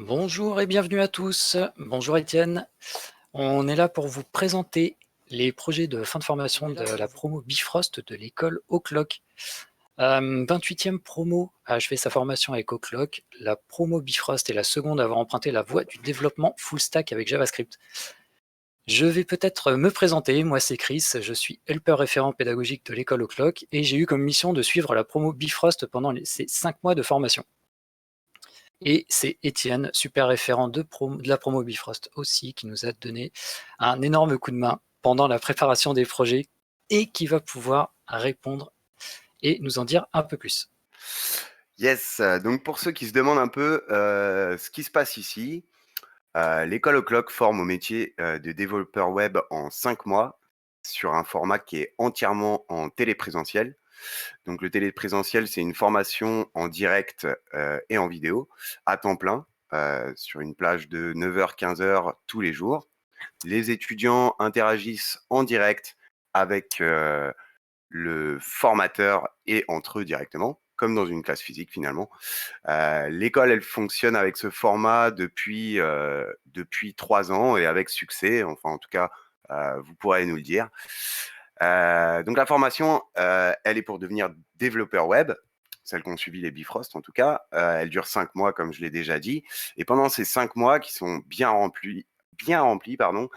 Bonjour et bienvenue à tous. Bonjour Étienne. On est là pour vous présenter les projets de fin de formation de la promo Bifrost de l'école O'Clock. 28e promo a achevé sa formation avec O'Clock. La promo Bifrost est la seconde à avoir emprunté la voie du développement full stack avec JavaScript. Je vais peut-être me présenter, moi c'est Chris, je suis helper référent pédagogique de l'école O'Clock et j'ai eu comme mission de suivre la promo Bifrost pendant ces 5 mois de formation. Et c'est Étienne, super référent de la promo Bifrost aussi, qui nous a donné un énorme coup de main pendant la préparation des projets et qui va pouvoir répondre et nous en dire un peu plus. Yes, donc pour ceux qui se demandent un peu ce qui se passe ici, l'école O'Clock forme au métier de développeur web en 5 mois sur un format qui est entièrement en téléprésentiel. Donc le téléprésentiel, c'est une formation en direct et en vidéo à temps plein sur une plage de 9h-15h tous les jours. Les étudiants interagissent en direct avec le formateur et entre eux directement, comme dans une classe physique finalement. L'école, elle fonctionne avec ce format depuis 3 ans et avec succès. Enfin, en tout cas, vous pourrez nous le dire. Donc la formation, elle est pour devenir développeur web, celle qu'ont suivi les Bifrost en tout cas. Elle dure 5 mois, comme je l'ai déjà dit. Et pendant ces 5 mois qui sont bien remplis, pardon,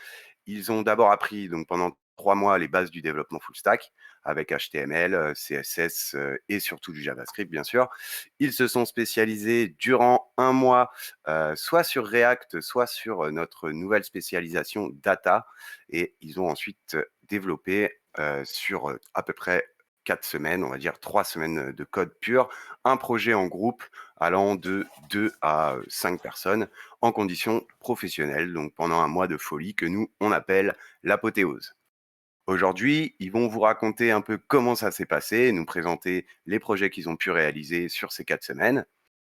ils ont d'abord appris donc pendant 3 mois les bases du développement full stack avec HTML, CSS et surtout du JavaScript bien sûr. Ils se sont spécialisés durant 1 mois soit sur React, soit sur notre nouvelle spécialisation data et ils ont ensuite développé sur à peu près 4 semaines, on va dire 3 semaines de code pur, un projet en groupe allant de 2 à 5 personnes en conditions professionnelles, donc pendant un mois de folie que nous, on appelle l'apothéose. Aujourd'hui, ils vont vous raconter un peu comment ça s'est passé, nous présenter les projets qu'ils ont pu réaliser sur ces 4 semaines.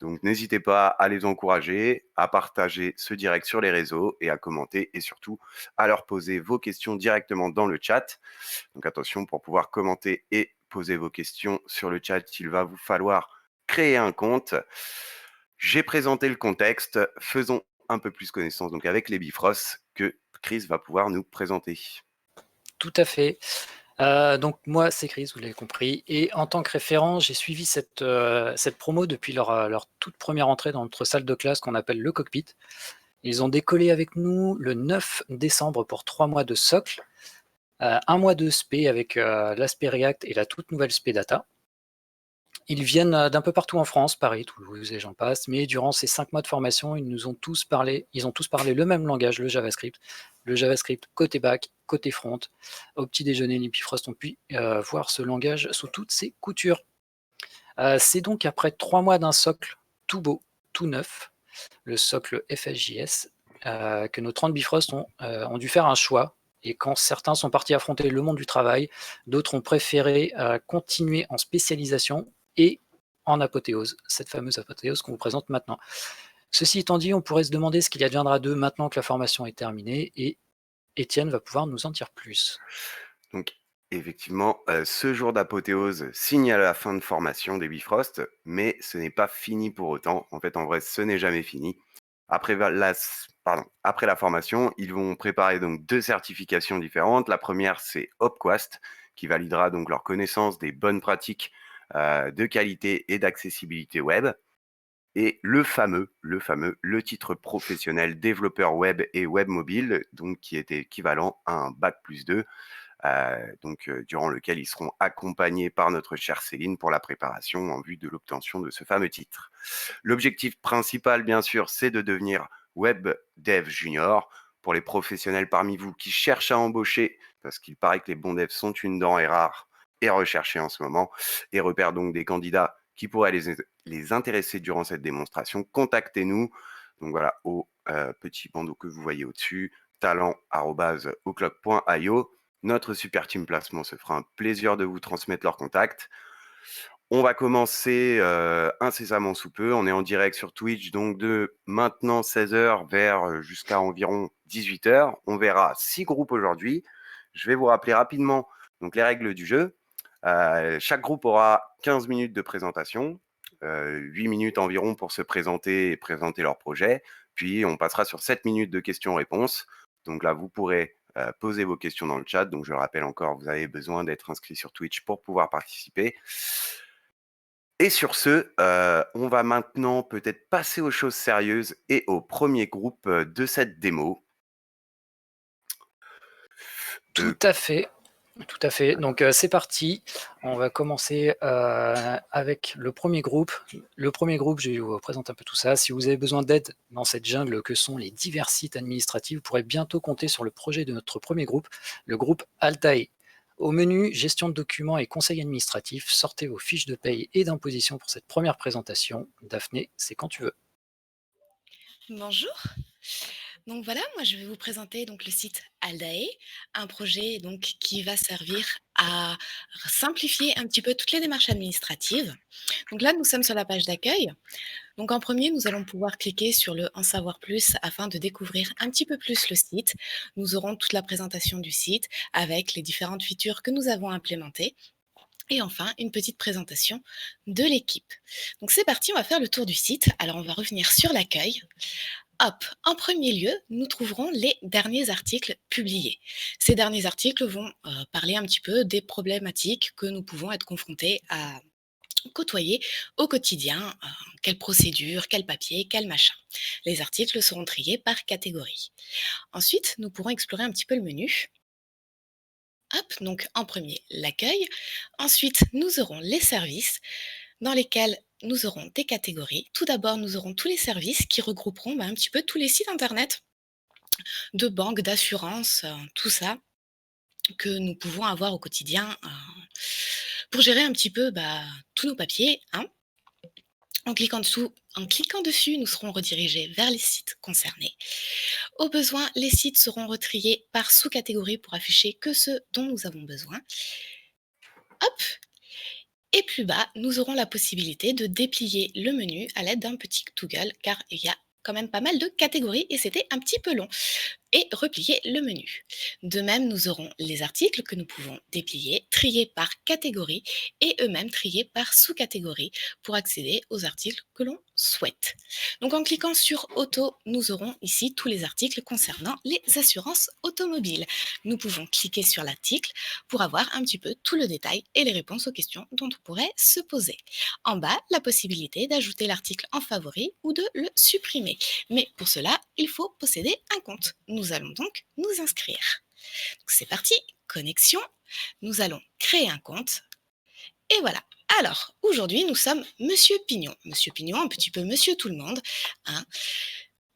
Donc n'hésitez pas à les encourager, à partager ce direct sur les réseaux et à commenter et surtout à leur poser vos questions directement dans le chat. Donc attention, pour pouvoir commenter et poser vos questions sur le chat, il va vous falloir créer un compte. J'ai présenté le contexte, faisons un peu plus connaissance donc avec les Bifrost que Chris va pouvoir nous présenter. Tout à fait. Donc moi c'est Chris, vous l'avez compris, et en tant que référent, j'ai suivi cette promo depuis leur toute première entrée dans notre salle de classe qu'on appelle le cockpit. Ils ont décollé avec nous le 9 décembre pour 3 mois de socle. 1 mois de spé avec l'aspect React et la toute nouvelle spé data. Ils viennent d'un peu partout en France, Paris, Toulouse et j'en passe, mais durant ces 5 mois de formation, ils ont tous parlé le même langage, le JavaScript. Le JavaScript côté back, côté front. Au petit déjeuner, les Bifrost ont pu voir ce langage sous toutes ses coutures. C'est donc après 3 mois d'un socle tout beau, tout neuf, le socle FSJS, que nos 30 Bifrost ont dû faire un choix. Et quand certains sont partis affronter le monde du travail, d'autres ont préféré continuer en spécialisation et en apothéose, cette fameuse apothéose qu'on vous présente maintenant. Ceci étant dit, on pourrait se demander ce qu'il adviendra d'eux maintenant que la formation est terminée, et Étienne va pouvoir nous en dire plus. Donc effectivement, ce jour d'apothéose signe à la fin de formation des Bifrost, mais ce n'est pas fini pour autant. En fait, en vrai, ce n'est jamais fini. Après la formation, ils vont préparer donc 2 certifications différentes. La première, c'est Opquast, qui validera donc leur connaissance des bonnes pratiques de qualité et d'accessibilité web. Et le titre professionnel développeur web et web mobile, donc qui est équivalent à un bac+2, durant lequel ils seront accompagnés par notre chère Céline pour la préparation en vue de l'obtention de ce fameux titre. L'objectif principal, bien sûr, c'est de devenir web dev junior. Pour les professionnels parmi vous qui cherchent à embaucher, parce qu'il paraît que les bons devs sont une denrée rare et recherchée en ce moment, et repèrent donc des candidats qui pourraient les intéresser durant cette démonstration, contactez-nous. Donc voilà, au petit bandeau que vous voyez au-dessus, talent@oclock.io. Notre super team placement se fera un plaisir de vous transmettre leurs contacts. On va commencer incessamment sous peu. On est en direct sur Twitch, donc de maintenant 16h vers jusqu'à environ 18h. On verra 6 groupes aujourd'hui. Je vais vous rappeler rapidement donc, les règles du jeu. Chaque groupe aura 15 minutes de présentation, 8 minutes environ pour se présenter et présenter leur projet. Puis on passera sur 7 minutes de questions-réponses. Donc là, vous pourrez poser vos questions dans le chat. Donc je rappelle encore, vous avez besoin d'être inscrit sur Twitch pour pouvoir participer. Et sur ce, on va maintenant peut-être passer aux choses sérieuses et au premier groupe de cette démo. Tout Euh, à fait, tout à fait. Donc c'est parti. On va commencer avec le premier groupe. Le premier groupe, je vous présente un peu tout ça. Si vous avez besoin d'aide dans cette jungle que sont les divers sites administratifs, vous pourrez bientôt compter sur le projet de notre premier groupe, le groupe Altae. Au menu gestion de documents et conseils administratifs, sortez vos fiches de paye et d'imposition pour cette première présentation. Daphné, c'est quand tu veux. Bonjour. Donc voilà, moi je vais vous présenter donc le site Aldae, un projet donc qui va servir à simplifier un petit peu toutes les démarches administratives. Donc là, nous sommes sur la page d'accueil. Donc en premier, nous allons pouvoir cliquer sur le En savoir plus afin de découvrir un petit peu plus le site. Nous aurons toute la présentation du site avec les différentes features que nous avons implémentées. Et enfin, une petite présentation de l'équipe. Donc c'est parti, on va faire le tour du site. Alors on va revenir sur l'accueil. Hop, en premier lieu, nous trouverons les derniers articles publiés. Ces derniers articles vont parler un petit peu des problématiques que nous pouvons être confrontés à côtoyer au quotidien, quelle procédure, quel papier, quel machin. Les articles seront triés par catégorie. Ensuite, nous pourrons explorer un petit peu le menu. Hop, donc en premier, l'accueil. Ensuite, nous aurons les services dans lesquels nous aurons des catégories. Tout d'abord, nous aurons tous les services qui regrouperont un petit peu tous les sites internet de banque, d'assurance, tout ça que nous pouvons avoir au quotidien pour gérer un petit peu tous nos papiers, hein. En cliquant dessus, nous serons redirigés vers les sites concernés. Au besoin, les sites seront retriés par sous-catégorie pour afficher que ceux dont nous avons besoin. Hop. Et plus bas, nous aurons la possibilité de déplier le menu à l'aide d'un petit toggle, car il y a quand même pas mal de catégories et c'était un petit peu long, et replier le menu. De même, nous aurons les articles que nous pouvons déplier, trier par catégorie et eux-mêmes trier par sous-catégorie pour accéder aux articles que l'on souhaite. Donc en cliquant sur Auto, nous aurons ici tous les articles concernant les assurances automobiles. Nous pouvons cliquer sur l'article pour avoir un petit peu tout le détail et les réponses aux questions dont on pourrait se poser. En bas, la possibilité d'ajouter l'article en favori ou de le supprimer. Mais pour cela, il faut posséder un compte. Nous allons donc nous inscrire. Donc c'est parti, connexion. Nous allons créer un compte. Et voilà. Alors, aujourd'hui, nous sommes Monsieur Pignon. Monsieur Pignon, un petit peu Monsieur Tout-le-Monde, hein.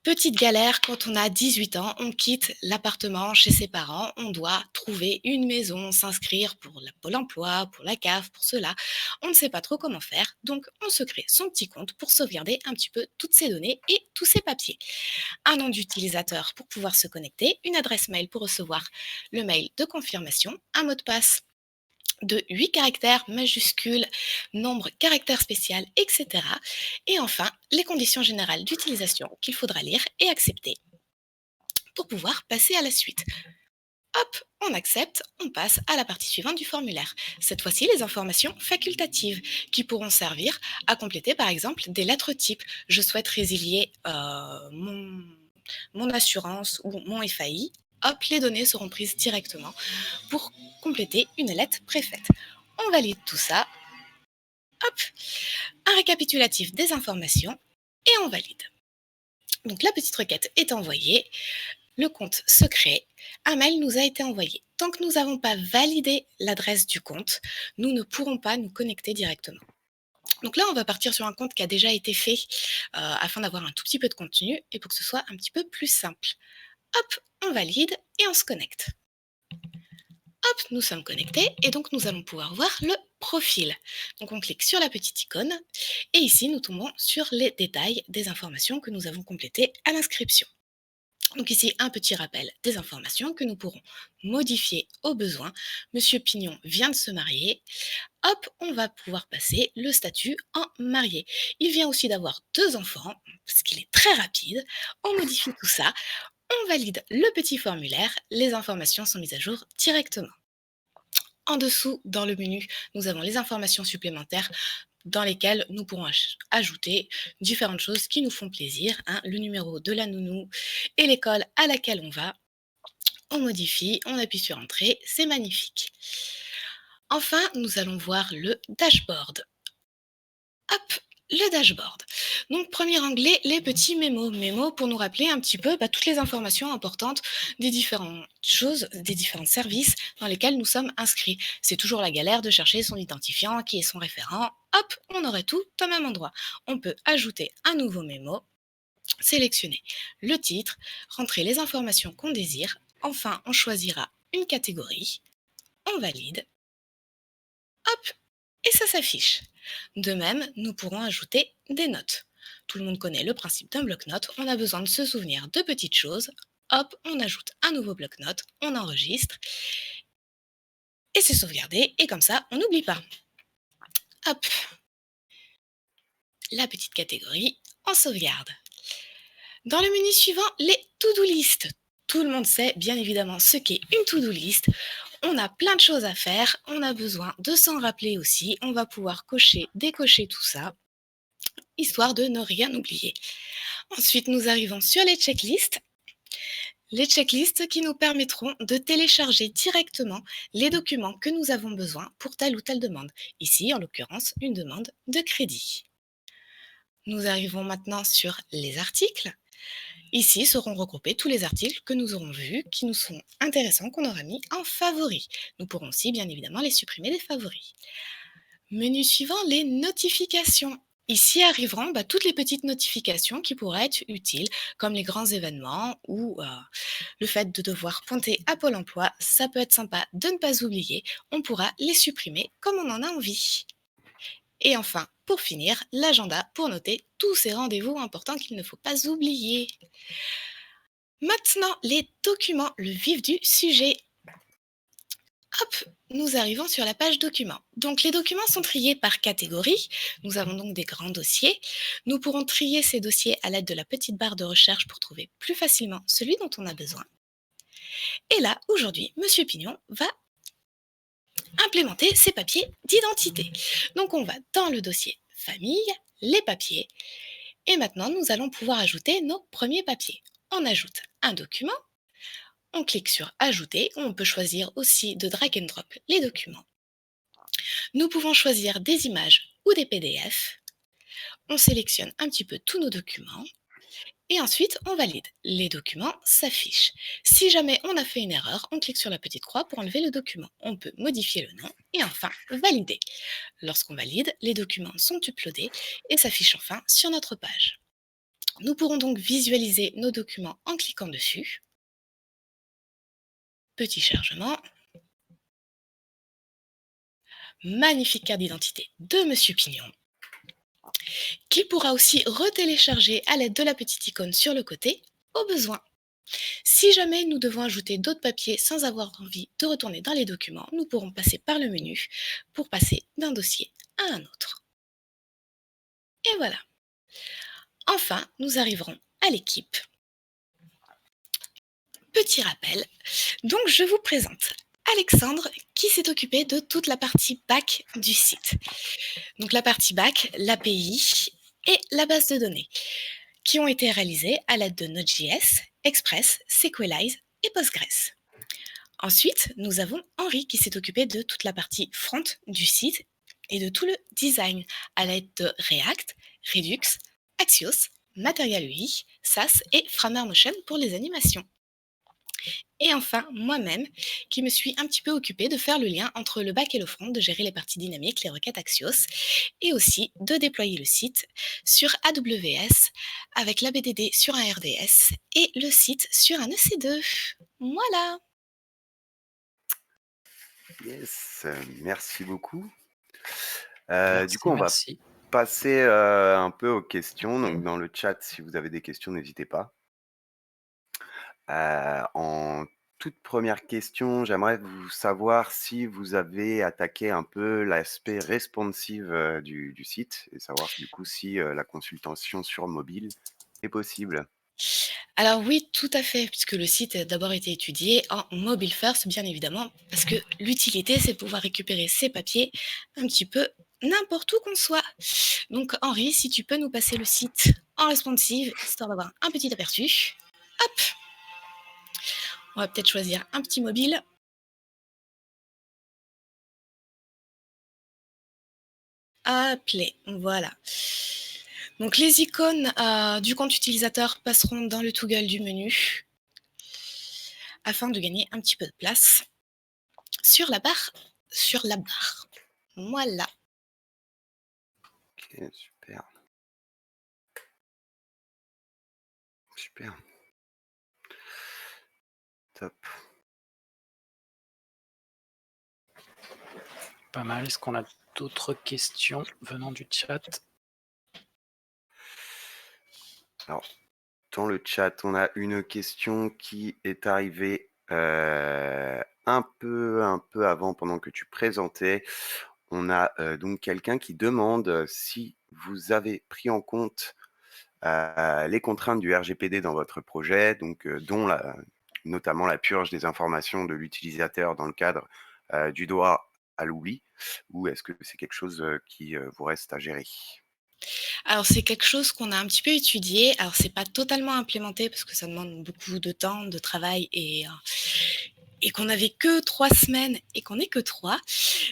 Petite galère, quand on a 18 ans, on quitte l'appartement chez ses parents, on doit trouver une maison, s'inscrire pour la Pôle emploi, pour la CAF, pour cela. On ne sait pas trop comment faire, donc on se crée son petit compte pour sauvegarder un petit peu toutes ses données et tous ses papiers. Un nom d'utilisateur pour pouvoir se connecter, une adresse mail pour recevoir le mail de confirmation, un mot de passe de 8 caractères majuscules, nombre caractère spécial, etc. Et enfin, les conditions générales d'utilisation qu'il faudra lire et accepter pour pouvoir passer à la suite. Hop, on accepte, on passe à la partie suivante du formulaire. Cette fois-ci, les informations facultatives qui pourront servir à compléter par exemple des lettres types. Je souhaite résilier mon assurance ou mon FAI. Hop, les données seront prises directement pour compléter une lettre préfaite. On valide tout ça. Hop, un récapitulatif des informations et on valide. Donc la petite requête est envoyée, le compte se crée, un mail nous a été envoyé. Tant que nous n'avons pas validé l'adresse du compte, nous ne pourrons pas nous connecter directement. Donc là, on va partir sur un compte qui a déjà été fait afin d'avoir un tout petit peu de contenu et pour que ce soit un petit peu plus simple. Hop, on valide et on se connecte. Hop, nous sommes connectés et donc nous allons pouvoir voir le profil. Donc on clique sur la petite icône et ici nous tombons sur les détails des informations que nous avons complétées à l'inscription. Donc ici un petit rappel des informations que nous pourrons modifier au besoin. Monsieur Pignon vient de se marier. Hop, on va pouvoir passer le statut en marié. Il vient aussi d'avoir 2 enfants, parce qu'il est très rapide. On modifie tout ça. On valide le petit formulaire. Les informations sont mises à jour directement. En dessous, dans le menu, nous avons les informations supplémentaires dans lesquels nous pourrons ajouter différentes choses qui nous font plaisir, hein, le numéro de la nounou et l'école à laquelle on va. On modifie, on appuie sur Entrée, c'est magnifique. Enfin, nous allons voir le dashboard. Hop, le dashboard. Donc, premier onglet, les petits mémos. Mémos pour nous rappeler un petit peu toutes les informations importantes des différentes choses, des différents services dans lesquels nous sommes inscrits. C'est toujours la galère de chercher son identifiant, qui est son référent. Hop, on aurait tout au même endroit. On peut ajouter un nouveau mémo, sélectionner le titre, rentrer les informations qu'on désire. Enfin, on choisira une catégorie. On valide. Hop, et ça s'affiche. De même, nous pourrons ajouter des notes. Tout le monde connaît le principe d'un bloc-notes. On a besoin de se souvenir de petites choses. Hop, on ajoute un nouveau bloc-notes, on enregistre et c'est sauvegardé. Et comme ça, on n'oublie pas. Hop, la petite catégorie, on sauvegarde. Dans le menu suivant, les to-do list. Tout le monde sait bien évidemment ce qu'est une to-do list. On a plein de choses à faire, on a besoin de s'en rappeler aussi. On va pouvoir cocher, décocher tout ça, histoire de ne rien oublier. Ensuite, nous arrivons sur les checklists. Les checklists qui nous permettront de télécharger directement les documents que nous avons besoin pour telle ou telle demande. Ici, en l'occurrence, une demande de crédit. Nous arrivons maintenant sur les articles. Ici seront regroupés tous les articles que nous aurons vus, qui nous sont intéressants, qu'on aura mis en favoris. Nous pourrons aussi, bien évidemment, les supprimer des favoris. Menu suivant, les notifications. Ici arriveront toutes les petites notifications qui pourraient être utiles, comme les grands événements ou le fait de devoir pointer à Pôle emploi. Ça peut être sympa de ne pas oublier. On pourra les supprimer comme on en a envie. Et enfin, pour finir, l'agenda pour noter tous ces rendez-vous importants qu'il ne faut pas oublier. Maintenant, les documents, le vif du sujet. Hop, nous arrivons sur la page documents. Donc, les documents sont triés par catégorie. Nous avons donc des grands dossiers. Nous pourrons trier ces dossiers à l'aide de la petite barre de recherche pour trouver plus facilement celui dont on a besoin. Et là, aujourd'hui, Monsieur Pignon va implémenter ses papiers d'identité. Donc, on va dans le dossier famille, les papiers. Et maintenant, nous allons pouvoir ajouter nos premiers papiers. On ajoute un document. On clique sur Ajouter. On peut choisir aussi de drag and drop les documents. Nous pouvons choisir des images ou des PDF. On sélectionne un petit peu tous nos documents. Et ensuite, on valide. Les documents s'affichent. Si jamais on a fait une erreur, on clique sur la petite croix pour enlever le document. On peut modifier le nom et enfin valider. Lorsqu'on valide, les documents sont uploadés et s'affichent enfin sur notre page. Nous pourrons donc visualiser nos documents en cliquant dessus. Petit chargement. Magnifique carte d'identité de Monsieur Pignon, qu'il pourra aussi retélécharger à l'aide de la petite icône sur le côté au besoin. Si jamais nous devons ajouter d'autres papiers sans avoir envie de retourner dans les documents, nous pourrons passer par le menu pour passer d'un dossier à un autre. Et voilà. Enfin, nous arriverons à l'équipe. Petit rappel, donc je vous présente Alexandre qui s'est occupé de toute la partie back du site. Donc la partie back, l'API et la base de données qui ont été réalisées à l'aide de Node.js, Express, SQLite et Postgres. Ensuite, nous avons Henri qui s'est occupé de toute la partie front du site et de tout le design à l'aide de React, Redux, Axios, Material UI, Sass et Framer.motion pour les animations. Et enfin, moi-même, qui me suis un petit peu occupée de faire le lien entre le back et le front, de gérer les parties dynamiques, les requêtes Axios, et aussi de déployer le site sur AWS avec la BDD sur un RDS et le site sur un EC2. Voilà. Yes, merci beaucoup. Merci, Du coup, on va merci. passer un peu aux questions. Donc, dans le chat, si vous avez des questions, n'hésitez pas. En toute première question, j'aimerais vous savoir si vous avez attaqué un peu l'aspect responsive du site et savoir du coup si la consultation sur mobile est possible. Alors oui, tout à fait, puisque le site a d'abord été étudié en mobile first, bien évidemment, parce que l'utilité, c'est de pouvoir récupérer ces papiers un petit peu n'importe où qu'on soit. Donc Henri, si tu peux nous passer le site en responsive, histoire d'avoir un petit aperçu. Hop, on va peut-être choisir un petit mobile. Appelé, voilà. Donc les icônes du compte utilisateur passeront dans le toggle du menu afin de gagner un petit peu de place sur la barre. Voilà. Ok, super. Super. Top. Pas mal. Est-ce qu'on a d'autres questions venant du chat? Alors, dans le chat, on a une question qui est arrivée un peu avant, pendant que tu présentais. On a donc quelqu'un qui demande si vous avez pris en compte les contraintes du RGPD dans votre projet, donc dont notamment la purge des informations de l'utilisateur dans le cadre du droit à l'oubli, ou est-ce que c'est quelque chose qui vous reste à gérer? Alors c'est quelque chose qu'on a un petit peu étudié. Alors c'est pas totalement implémenté parce que ça demande beaucoup de temps, de travail et qu'on n'avait que 3 semaines et qu'on n'est que 3.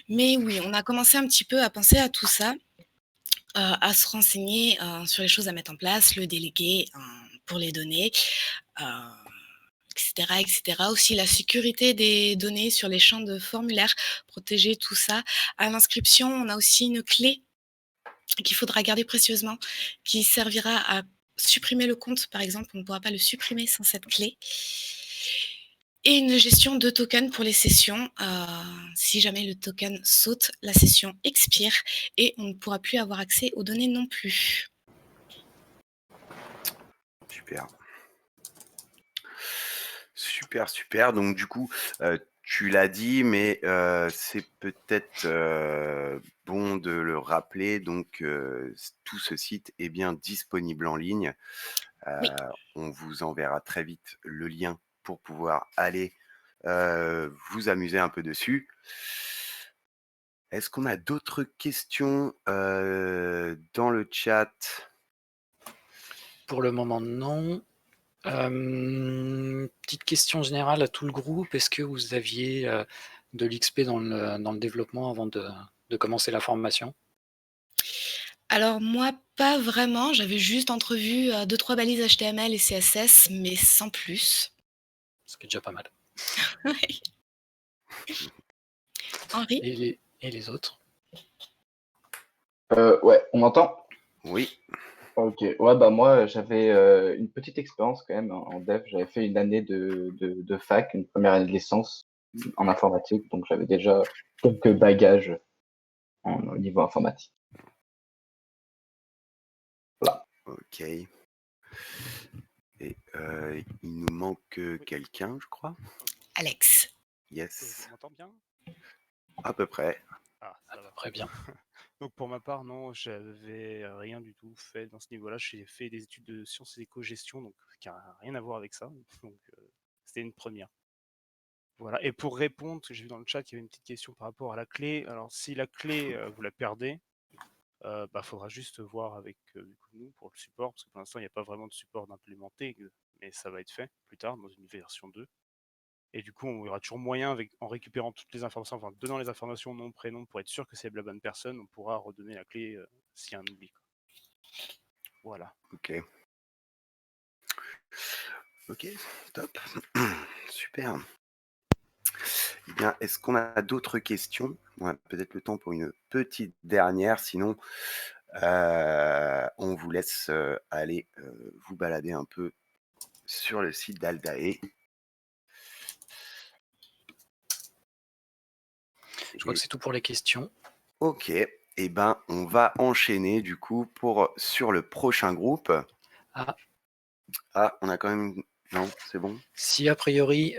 Mais oui, on a commencé un petit peu à penser à tout ça, à se renseigner sur les choses à mettre en place, le délégué pour les données, etc., etc. Aussi la sécurité des données sur les champs de formulaire, protéger tout ça. À l'inscription, on a aussi une clé qu'il faudra garder précieusement, qui servira à supprimer le compte, par exemple. On ne pourra pas le supprimer sans cette clé. Et une gestion de tokens pour les sessions. Si jamais le token saute, la session expire et on ne pourra plus avoir accès aux données non plus. Super. Super, super. Donc du coup, tu l'as dit, mais c'est peut-être bon de le rappeler. Donc tout ce site est bien disponible en ligne. Oui. On vous enverra très vite le lien pour pouvoir aller vous amuser un peu dessus. Est-ce qu'on a d'autres questions dans le chat? Pour le moment, non. Petite question générale à tout le groupe. Est-ce que vous aviez de l'XP dans le développement avant de commencer la formation? Alors moi, pas vraiment. J'avais juste entrevu 2-3 balises HTML et CSS, mais sans plus. Ce qui est déjà pas mal. Ouais. Henri? Et les autres? Ouais, on m'entend? Oui. Ok, ouais, bah moi j'avais une petite expérience quand même en dev. J'avais fait une année de fac, une première année de licence en informatique, donc j'avais déjà quelques bagages au niveau informatique. Voilà. Ok. Et il nous manque quelqu'un, je crois. Alex. Yes. Je m'entends bien? À peu près. Ah, ça va. Très bien. Donc pour ma part, non, j'avais rien du tout fait dans ce niveau-là. J'ai fait des études de sciences et éco-gestion, donc qui n'a rien à voir avec ça. Donc c'était une première. Voilà. Et pour répondre, parce que j'ai vu dans le chat qu'il y avait une petite question par rapport à la clé. Alors si la clé, vous la perdez, bah faudra juste voir avec du coup, nous pour le support, parce que pour l'instant il n'y a pas vraiment de support d'implémenter, mais ça va être fait plus tard dans une version 2. Et du coup, on aura toujours moyen, en récupérant toutes les informations, enfin, donnant les informations, nom, prénom, pour être sûr que c'est la bonne personne, on pourra redonner la clé s'il y a un oubli. Voilà. Ok. Ok, top. Super. Eh bien, est-ce qu'on a d'autres questions? On a peut-être le temps pour une petite dernière, sinon on vous laisse aller vous balader un peu sur le site d'Aldae. Je crois que c'est tout pour les questions. Ok, eh ben on va enchaîner du coup sur le prochain groupe. Ah. Ah, on a quand même... Non, c'est bon? Si a priori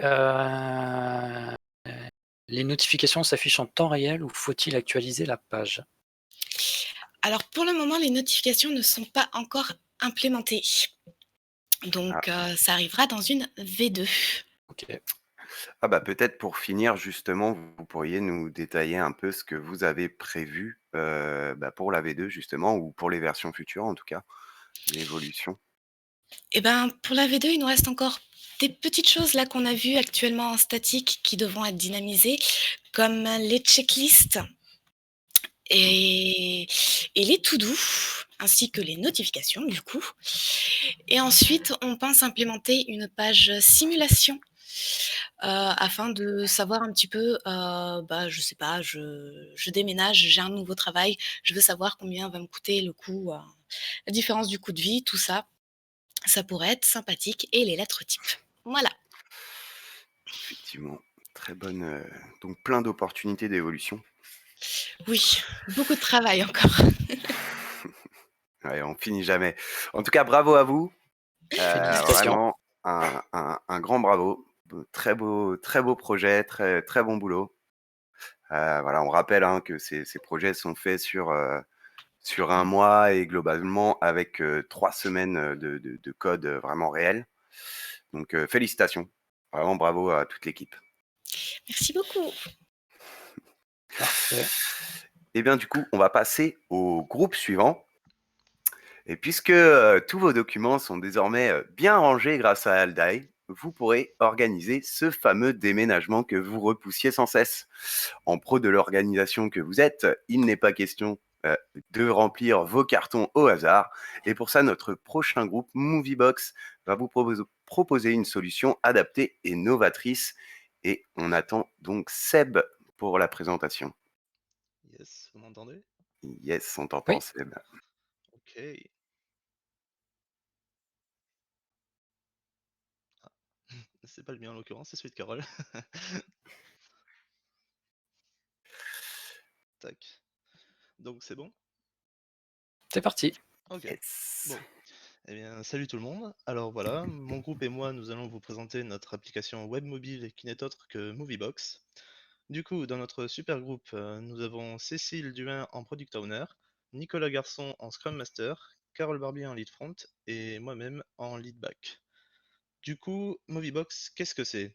les notifications s'affichent en temps réel ou faut-il actualiser la page? Alors pour le moment, les notifications ne sont pas encore implémentées. Donc ça arrivera dans une V2. Ok. Ah bah, peut-être pour finir justement, vous pourriez nous détailler un peu ce que vous avez prévu, bah, pour la V2 justement ou pour les versions futures en tout cas, l'évolution? Et ben, pour la V2, il nous reste encore des petites choses là qu'on a vues actuellement en statique qui devront être dynamisées, comme les checklists Mmh. et les to do, ainsi que les notifications du coup. Et ensuite, on pense implémenter une page simulation, afin de savoir un petit peu, bah, je sais pas, je déménage, j'ai un nouveau travail, je veux savoir combien va me coûter le coût, la différence du coût de vie, tout ça. Ça pourrait être sympathique et les lettres types. Voilà. Effectivement, très bonne, donc plein d'opportunités d'évolution. Oui, beaucoup de travail encore. Ouais, on finit jamais. En tout cas, bravo à vous, Félicitations. vraiment un grand bravo. Très beau projet, très bon boulot. Voilà, on rappelle, hein, que ces projets sont faits sur 1 mois et globalement avec, 3 semaines, de code, vraiment réel. Donc, félicitations. Vraiment bravo à toute l'équipe. Merci beaucoup. Parfait. Et bien, du coup, on va passer au groupe suivant. Et puisque, tous vos documents sont désormais, bien rangés grâce à Aldai, vous pourrez organiser ce fameux déménagement que vous repoussiez sans cesse. En pro de l'organisation que vous êtes, il n'est pas question, de remplir vos cartons au hasard. Et pour ça, notre prochain groupe, Moviebox, va vous proposer une solution adaptée et novatrice. Et on attend donc Seb pour la présentation. Yes, vous m'entendez? Yes, on t'entend, Oui, Seb. OK. Ah, c'est pas le mien en l'occurrence, c'est celui de Carole. Tac. Donc c'est bon? c'est parti. OK. Yes. Bon. Eh bien, salut tout le monde. Alors voilà, mon groupe et moi, nous allons vous présenter notre application web mobile qui n'est autre que Moviebox. Du coup, dans notre super groupe, nous avons Cécile Duin en Product Owner, Nicolas Garçon en Scrum Master, Carole Barbier en Lead Front et moi-même en Lead Back. Du coup, Moviebox, qu'est-ce que c'est?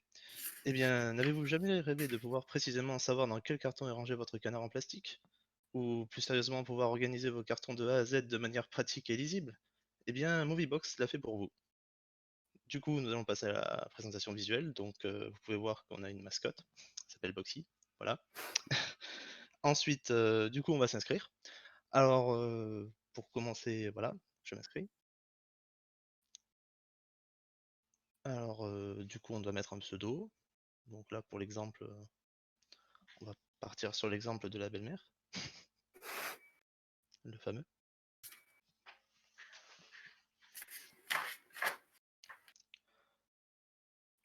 Eh bien, n'avez-vous jamais rêvé de pouvoir précisément savoir dans quel carton est rangé votre canard en plastique? Ou plus sérieusement, pouvoir organiser vos cartons de A à Z de manière pratique et lisible? Eh bien, Moviebox l'a fait pour vous. Du coup, nous allons passer à la présentation visuelle. Donc, vous pouvez voir qu'on a une mascotte, elle s'appelle Boxy. Voilà. Ensuite, du coup, on va s'inscrire. Alors, pour commencer, voilà, je m'inscris. Alors, du coup, on doit mettre un pseudo. Donc là, pour l'exemple, on va partir sur l'exemple de la belle-mère, le fameux.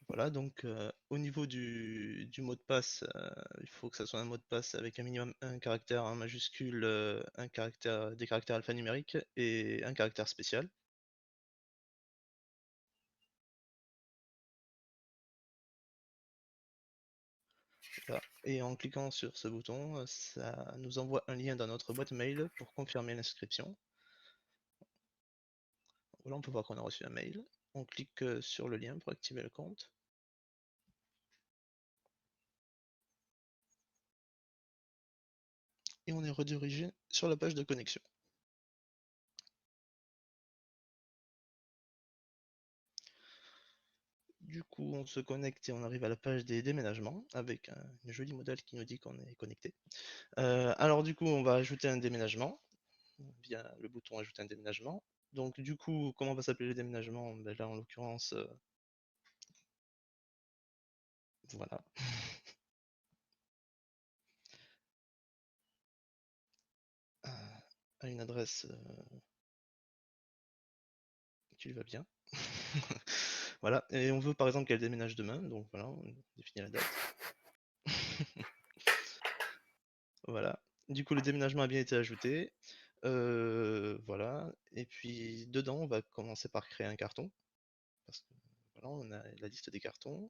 Voilà, donc au niveau du mot de passe, il faut que ça soit un mot de passe avec un minimum un caractère, un majuscule, un caractère, des caractères alphanumériques et un caractère spécial. Voilà. Et en cliquant sur ce bouton, ça nous envoie un lien dans notre boîte mail pour confirmer l'inscription. Voilà, on peut voir qu'on a reçu un mail. On clique sur le lien pour activer le compte. Et on est redirigé sur la page de connexion. Du coup, on se connecte et on arrive à la page des déménagements avec un joli modèle qui nous dit qu'on est connecté. Alors du coup, on va ajouter un déménagement via le bouton ajouter un déménagement. Donc du coup, comment va s'appeler le déménagement? Ben là, en l'occurrence, voilà. À une adresse qui lui va bien. Voilà, et on veut par exemple qu'elle déménage demain, donc voilà, on définit la date. Voilà. Du coup, le déménagement a bien été ajouté. Voilà. Et puis dedans, on va commencer par créer un carton. Parce que voilà, on a la liste des cartons.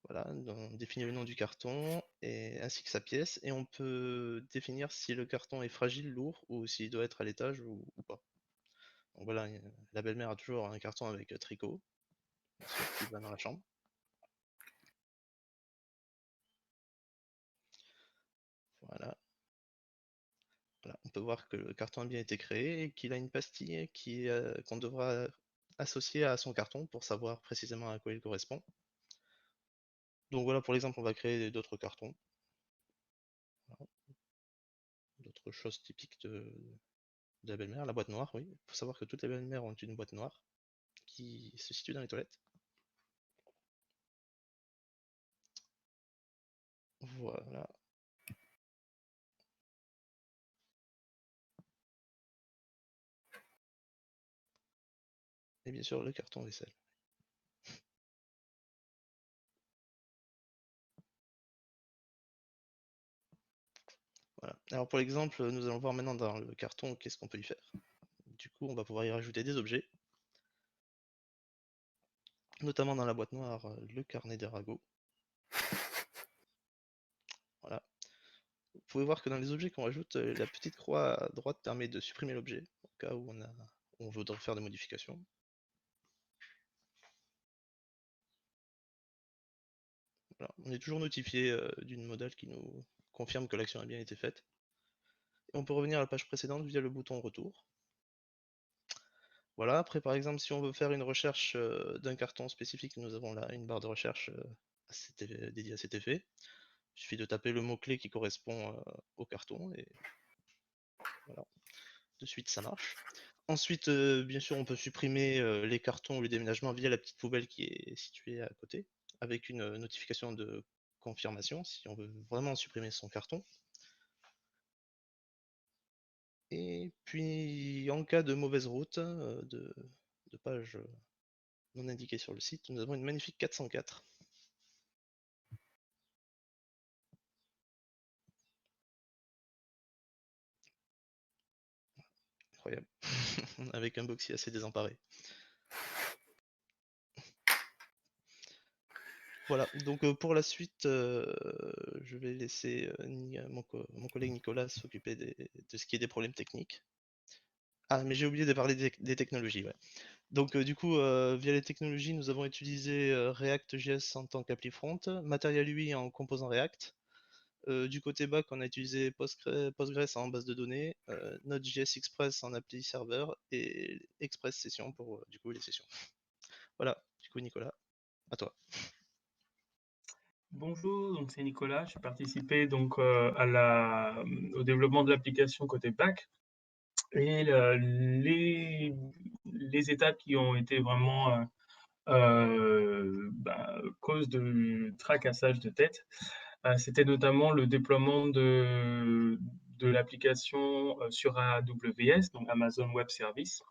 Voilà, on définit le nom du carton et, ainsi que sa pièce. Et on peut définir si le carton est fragile, lourd, ou s'il doit être à l'étage ou pas. Donc voilà, la belle-mère a toujours un carton avec tricot, bien sûr, qui va dans la chambre. Voilà. Voilà. On peut voir que le carton a bien été créé et qu'il a une pastille qu'on devra associer à son carton pour savoir précisément à quoi il correspond. Donc voilà, pour l'exemple, on va créer d'autres cartons. Voilà. D'autres choses typiques de la belle-mère, la boîte noire, oui. Il faut savoir que toutes les belles-mères ont une boîte noire qui se situe dans les toilettes. Voilà. Et bien sûr, le carton vaisselle. Voilà. Alors pour l'exemple, nous allons voir maintenant dans le carton qu'est-ce qu'on peut y faire. Du coup, on va pouvoir y rajouter des objets, notamment dans la boîte noire, le carnet des ragots. Voilà. Vous pouvez voir que dans les objets qu'on rajoute, la petite croix à droite permet de supprimer l'objet, au cas où on voudrait faire des modifications. Voilà. On est toujours notifié d'une modale qui nous confirme que l'action a bien été faite. Et on peut revenir à la page précédente via le bouton retour. Voilà, après par exemple si on veut faire une recherche d'un carton spécifique, nous avons là une barre de recherche dédiée à cet effet. Il suffit de taper le mot-clé qui correspond au carton et voilà, de suite ça marche. Ensuite, bien sûr, on peut supprimer les cartons ou les déménagements via la petite poubelle qui est située à côté, avec une notification de confirmation si on veut vraiment supprimer son carton. Et puis, en cas de mauvaise route, de page non indiquée sur le site, nous avons une magnifique 404. Incroyable. Avec un boxy assez désemparé. Voilà, donc pour la suite, je vais laisser mon collègue Nicolas s'occuper de ce qui est des problèmes techniques. Ah, mais j'ai oublié de parler des technologies, ouais. Donc du coup, via les technologies, nous avons utilisé React.js en tant qu'appli front, Material UI en composant React. Du côté back, on a utilisé Postgres en base de données, Node.js Express en appli serveur et Express Session pour du coup les sessions. Voilà, du coup Nicolas, à toi. Bonjour, donc c'est Nicolas. J'ai participé donc au développement de l'application côté back et les étapes qui ont été vraiment cause de tracassage de tête. C'était notamment le déploiement de l'application sur AWS, donc Amazon Web Service.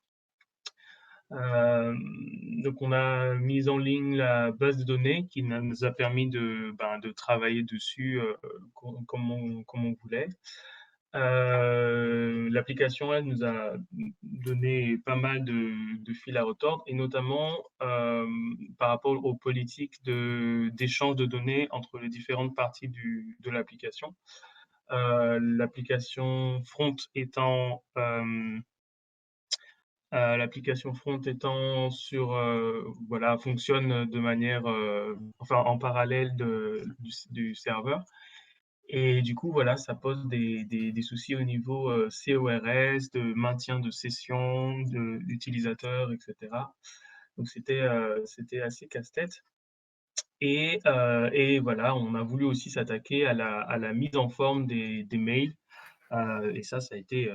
Donc on a mis en ligne la base de données qui nous a permis de travailler dessus comme on voulait. L'application, elle, nous a donné pas mal de fil à retordre, et notamment par rapport aux politiques d'échange de données entre les différentes parties de l'application. L'application front étant fonctionne de manière, en parallèle du serveur. Et du coup, voilà, ça pose des soucis au niveau CORS, de maintien de session, d'utilisateurs, etc. Donc, c'était assez casse-tête. Et voilà, on a voulu aussi s'attaquer à la mise en forme des mails. Et ça a été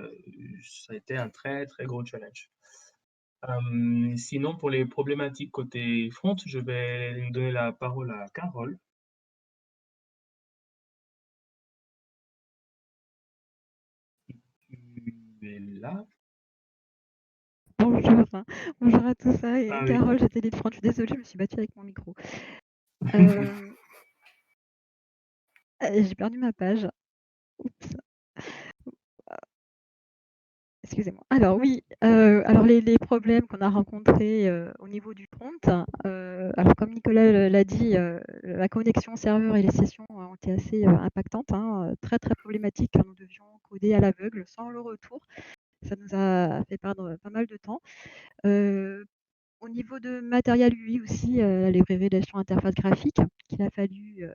un très, très gros challenge. Sinon, pour les problématiques côté front, je vais donner la parole à Carole. Tu es là? Bonjour, bonjour à tous, et Ah oui. Carole, j'étais lead front, je suis désolée, je me suis battue avec mon micro. J'ai perdu ma page. Oups. Excusez-moi. Alors oui, alors les problèmes qu'on a rencontrés au niveau du front, alors comme Nicolas l'a dit, la connexion serveur et les sessions ont été assez impactantes, très très problématiques, car nous devions coder à l'aveugle sans le retour. Ça nous a fait perdre pas mal de temps. Au niveau de Material UI aussi, la librairie d'interface graphique, il a fallu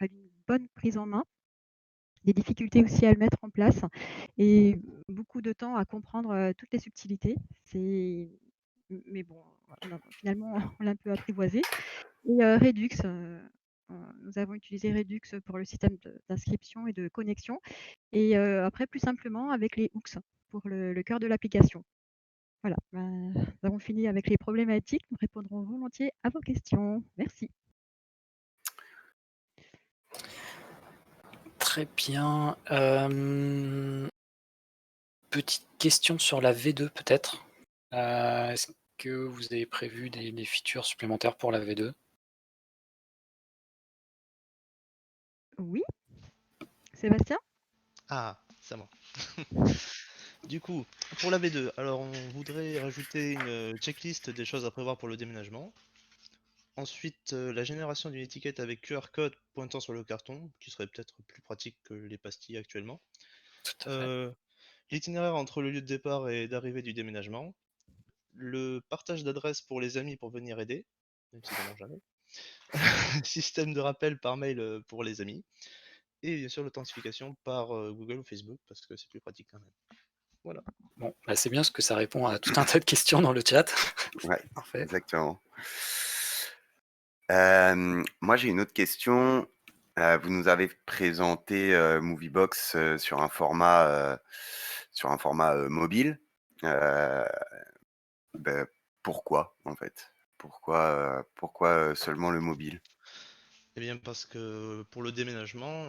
une bonne prise en main. des difficultés aussi à le mettre en place et beaucoup de temps à comprendre toutes les subtilités. Mais bon, finalement, on l'a un peu apprivoisé. Et Redux, nous avons utilisé Redux pour le système d'inscription et de connexion. Et après, plus simplement, avec les hooks pour le cœur de l'application. Voilà, nous avons fini avec les problématiques. Nous répondrons volontiers à vos questions. Merci. Très bien. Petite question sur la V2 peut-être. Est-ce que vous avez prévu des features supplémentaires pour la V2? Oui, Sébastien? Ah, c'est à moi. Du coup, pour la V2, alors on voudrait rajouter une checklist des choses à prévoir pour le déménagement. Ensuite, la génération d'une étiquette avec QR code pointant sur le carton, qui serait peut-être plus pratique que les pastilles actuellement. Tout à fait. L'itinéraire entre le lieu de départ et d'arrivée du déménagement. Le partage d'adresses pour les amis pour venir aider, même s'ils n'en ont jamais. Système de rappel par mail pour les amis. Et bien sûr l'authentification par Google ou Facebook, parce que c'est plus pratique quand même. Voilà. Bon, bah, c'est bien parce que ça répond à tout un tas de questions dans le chat. Ouais, Parfait. exactement. Moi, j'ai une autre question. Vous nous avez présenté Moviebox sur un format mobile. Ben, pourquoi, en fait? Pourquoi seulement le mobile? Eh bien parce que pour le déménagement,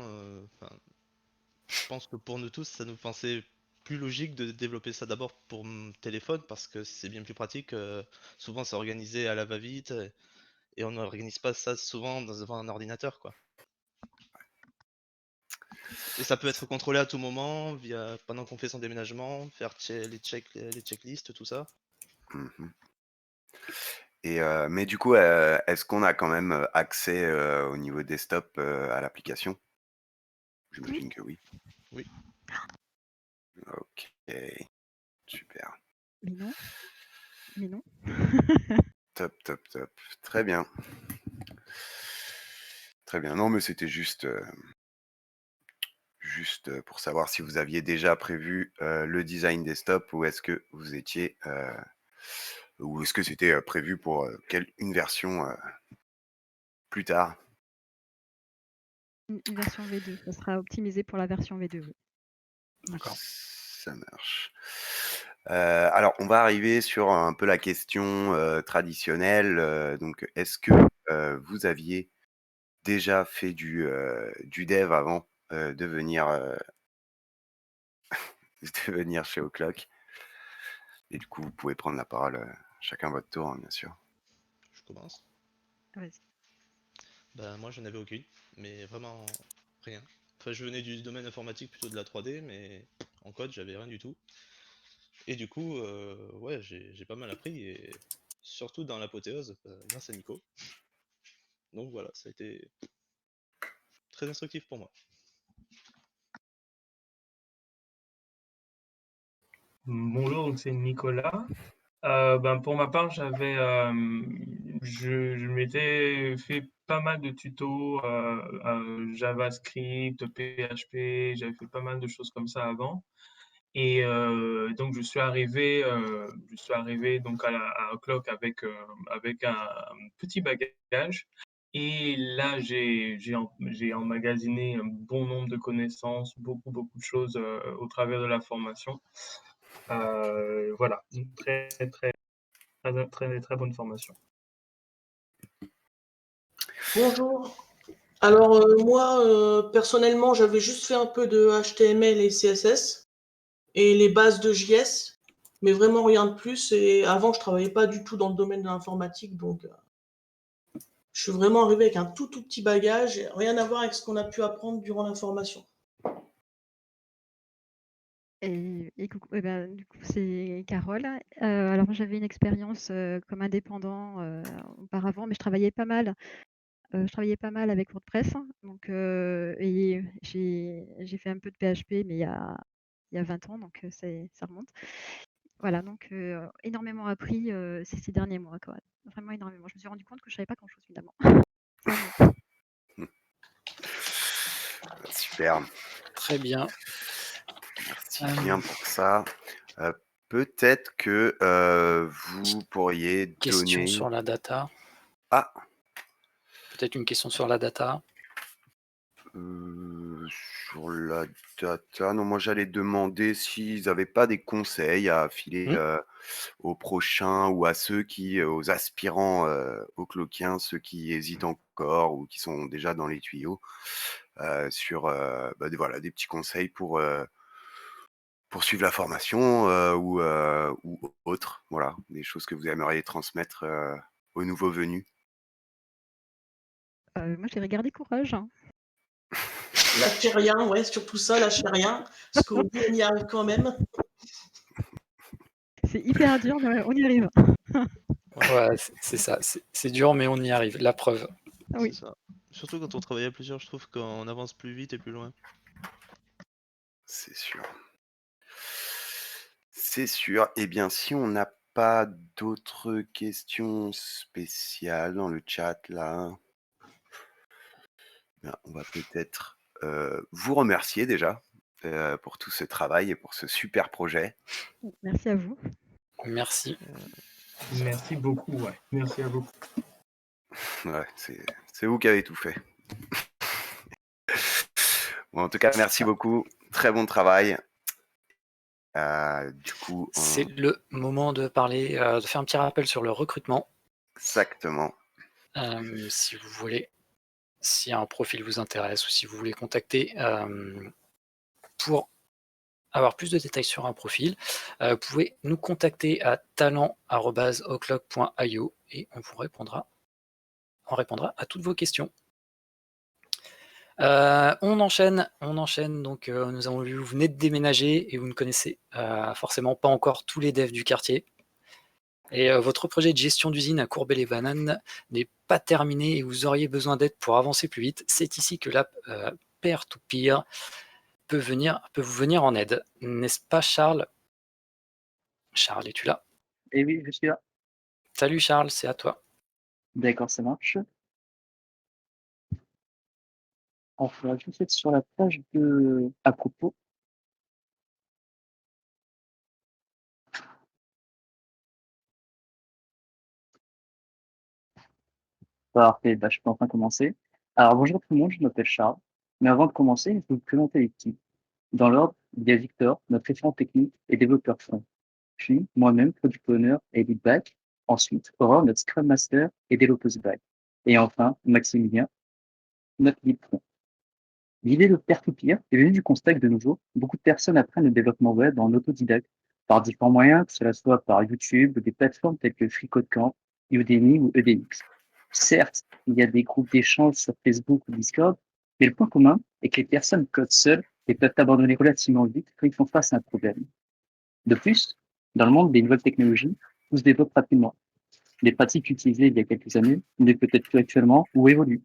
je pense que pour nous tous, ça nous pensait plus logique de développer ça d'abord pour téléphone parce que c'est bien plus pratique. Souvent, c'est organisé à la va-vite et on n'organise pas ça souvent devant un ordinateur, quoi. Et ça peut être contrôlé à tout moment, pendant qu'on fait son déménagement, faire les checklists, tout ça. Mmh. Et mais du coup, est-ce qu'on a quand même accès au niveau desktop à l'application? J'imagine que oui. Oui. Ok, super. Mais non. Mais non. Top, top, top. Très bien. Très bien. Non, mais c'était juste pour savoir si vous aviez déjà prévu le design desktop ou est-ce que vous étiez ou est-ce que c'était prévu pour une version plus tard? Une version V2, ça sera optimisé pour la version V2, oui. D'accord. Ça marche. Alors, on va arriver sur un peu la question traditionnelle. Donc, est-ce que vous aviez déjà fait du dev avant de venir de venir chez O'Clock? Et du coup, vous pouvez prendre la parole chacun votre tour, hein, bien sûr. Je commence. Vas-y. Bah, moi, j'en avais aucune, mais vraiment rien. Enfin, je venais du domaine informatique, plutôt de la 3D, mais en code, j'avais rien du tout. Et du coup, ouais, j'ai pas mal appris, et surtout dans l'apothéose, grâce à Nico. Donc voilà, ça a été très instructif pour moi. Bonjour, donc c'est Nicolas. Pour ma part, je m'étais fait pas mal de tutos JavaScript, PHP, j'avais fait pas mal de choses comme ça avant. Et donc je suis arrivé donc à Clock avec un petit bagage. Et là, j'ai emmagasiné un bon nombre de connaissances, beaucoup de choses au travers de la formation. Voilà, une très bonne formation. Bonjour. Alors moi, personnellement, j'avais juste fait un peu de HTML et CSS et les bases de JS, mais vraiment rien de plus. Et avant, je travaillais pas du tout dans le domaine de l'informatique, donc je suis vraiment arrivé avec un tout petit bagage, rien à voir avec ce qu'on a pu apprendre durant la formation. Et coucou, du coup, c'est Carole. Alors moi, j'avais une expérience comme indépendant auparavant, mais je travaillais pas mal. Je travaillais pas mal avec WordPress, donc et j'ai fait un peu de PHP, mais il y a 20 ans, donc ça remonte. Voilà, donc énormément appris ces derniers mois, quoi. Vraiment énormément. Je me suis rendu compte que je savais pas grand-chose finalement. Vraiment. Super. Très bien. Merci bien pour ça. Peut-être que vous pourriez Question donner... sur la data. Ah, Peut-être une question sur la data. sur la data, non, moi j'allais demander s'ils n'avaient pas des conseils à filer aux prochains ou à ceux qui, aux aspirants aux cloquiens, ceux qui hésitent encore ou qui sont déjà dans les tuyaux, sur voilà, des petits conseils pour suivre la formation ou autre, voilà, des choses que vous aimeriez transmettre aux nouveaux venus. Moi, j'ai regardé Courage. Hein. Lâchez rien, ouais, surtout ça, lâchez rien, parce qu'au bout, on y arrive quand même. C'est hyper dur, mais on y arrive. Ouais, c'est ça. C'est dur, mais on y arrive. La preuve. Oui. C'est ça. Surtout quand on travaille à plusieurs, je trouve qu'on avance plus vite et plus loin. C'est sûr. C'est sûr. Eh bien, si on n'a pas d'autres questions spéciales dans le chat, là, on va peut-être vous remercier déjà pour tout ce travail et pour ce super projet. Merci à vous. Merci. Merci beaucoup, ouais. Merci à vous. Ouais, c'est vous qui avez tout fait. Bon, en tout cas, merci beaucoup. Très bon travail. Du coup, C'est le moment de parler, de faire un petit rappel sur le recrutement. Exactement. Si vous voulez, si un profil vous intéresse ou si vous voulez contacter pour avoir plus de détails sur un profil, vous pouvez nous contacter à talent@oclock.io et on répondra à toutes vos questions. On enchaîne. Donc, nous avons vu, vous venez de déménager et vous ne connaissez forcément pas encore tous les devs du quartier. Et votre projet de gestion d'usine à Courbet-les-Bananes n'est pas terminé et vous auriez besoin d'aide pour avancer plus vite. C'est ici que l'app Peer-to-Peer peut vous venir en aide. N'est-ce pas, Charles? Charles, es-tu là? Eh oui, je suis là. Salut Charles, c'est à toi. D'accord, ça marche. Alors, il faudra juste être sur la page de à propos. Parfait, bah, je peux enfin commencer. Alors, bonjour tout le monde, je m'appelle Charles. Mais avant de commencer, il faut vous présenter l'équipe. Dans l'ordre, il y a Victor, notre référent technique et développeur front. Puis, moi-même, product owner et lead back. Ensuite, Aurore, notre scrum master et développeuse back. Et enfin, Maximilien, notre lead front. L'idée de peer-to-peer est venue du constat que de nos jours, beaucoup de personnes apprennent le développement web en autodidacte par différents moyens, que cela soit par YouTube ou des plateformes telles que FreeCodeCamp, Udemy ou EDX. Certes, il y a des groupes d'échange sur Facebook ou Discord, mais le point commun est que les personnes codent seules et peuvent abandonner relativement vite quand ils font face à un problème. De plus, dans le monde des nouvelles technologies, tout se développe rapidement. Les pratiques utilisées il y a quelques années ne peut-être plus actuellement ou évoluent.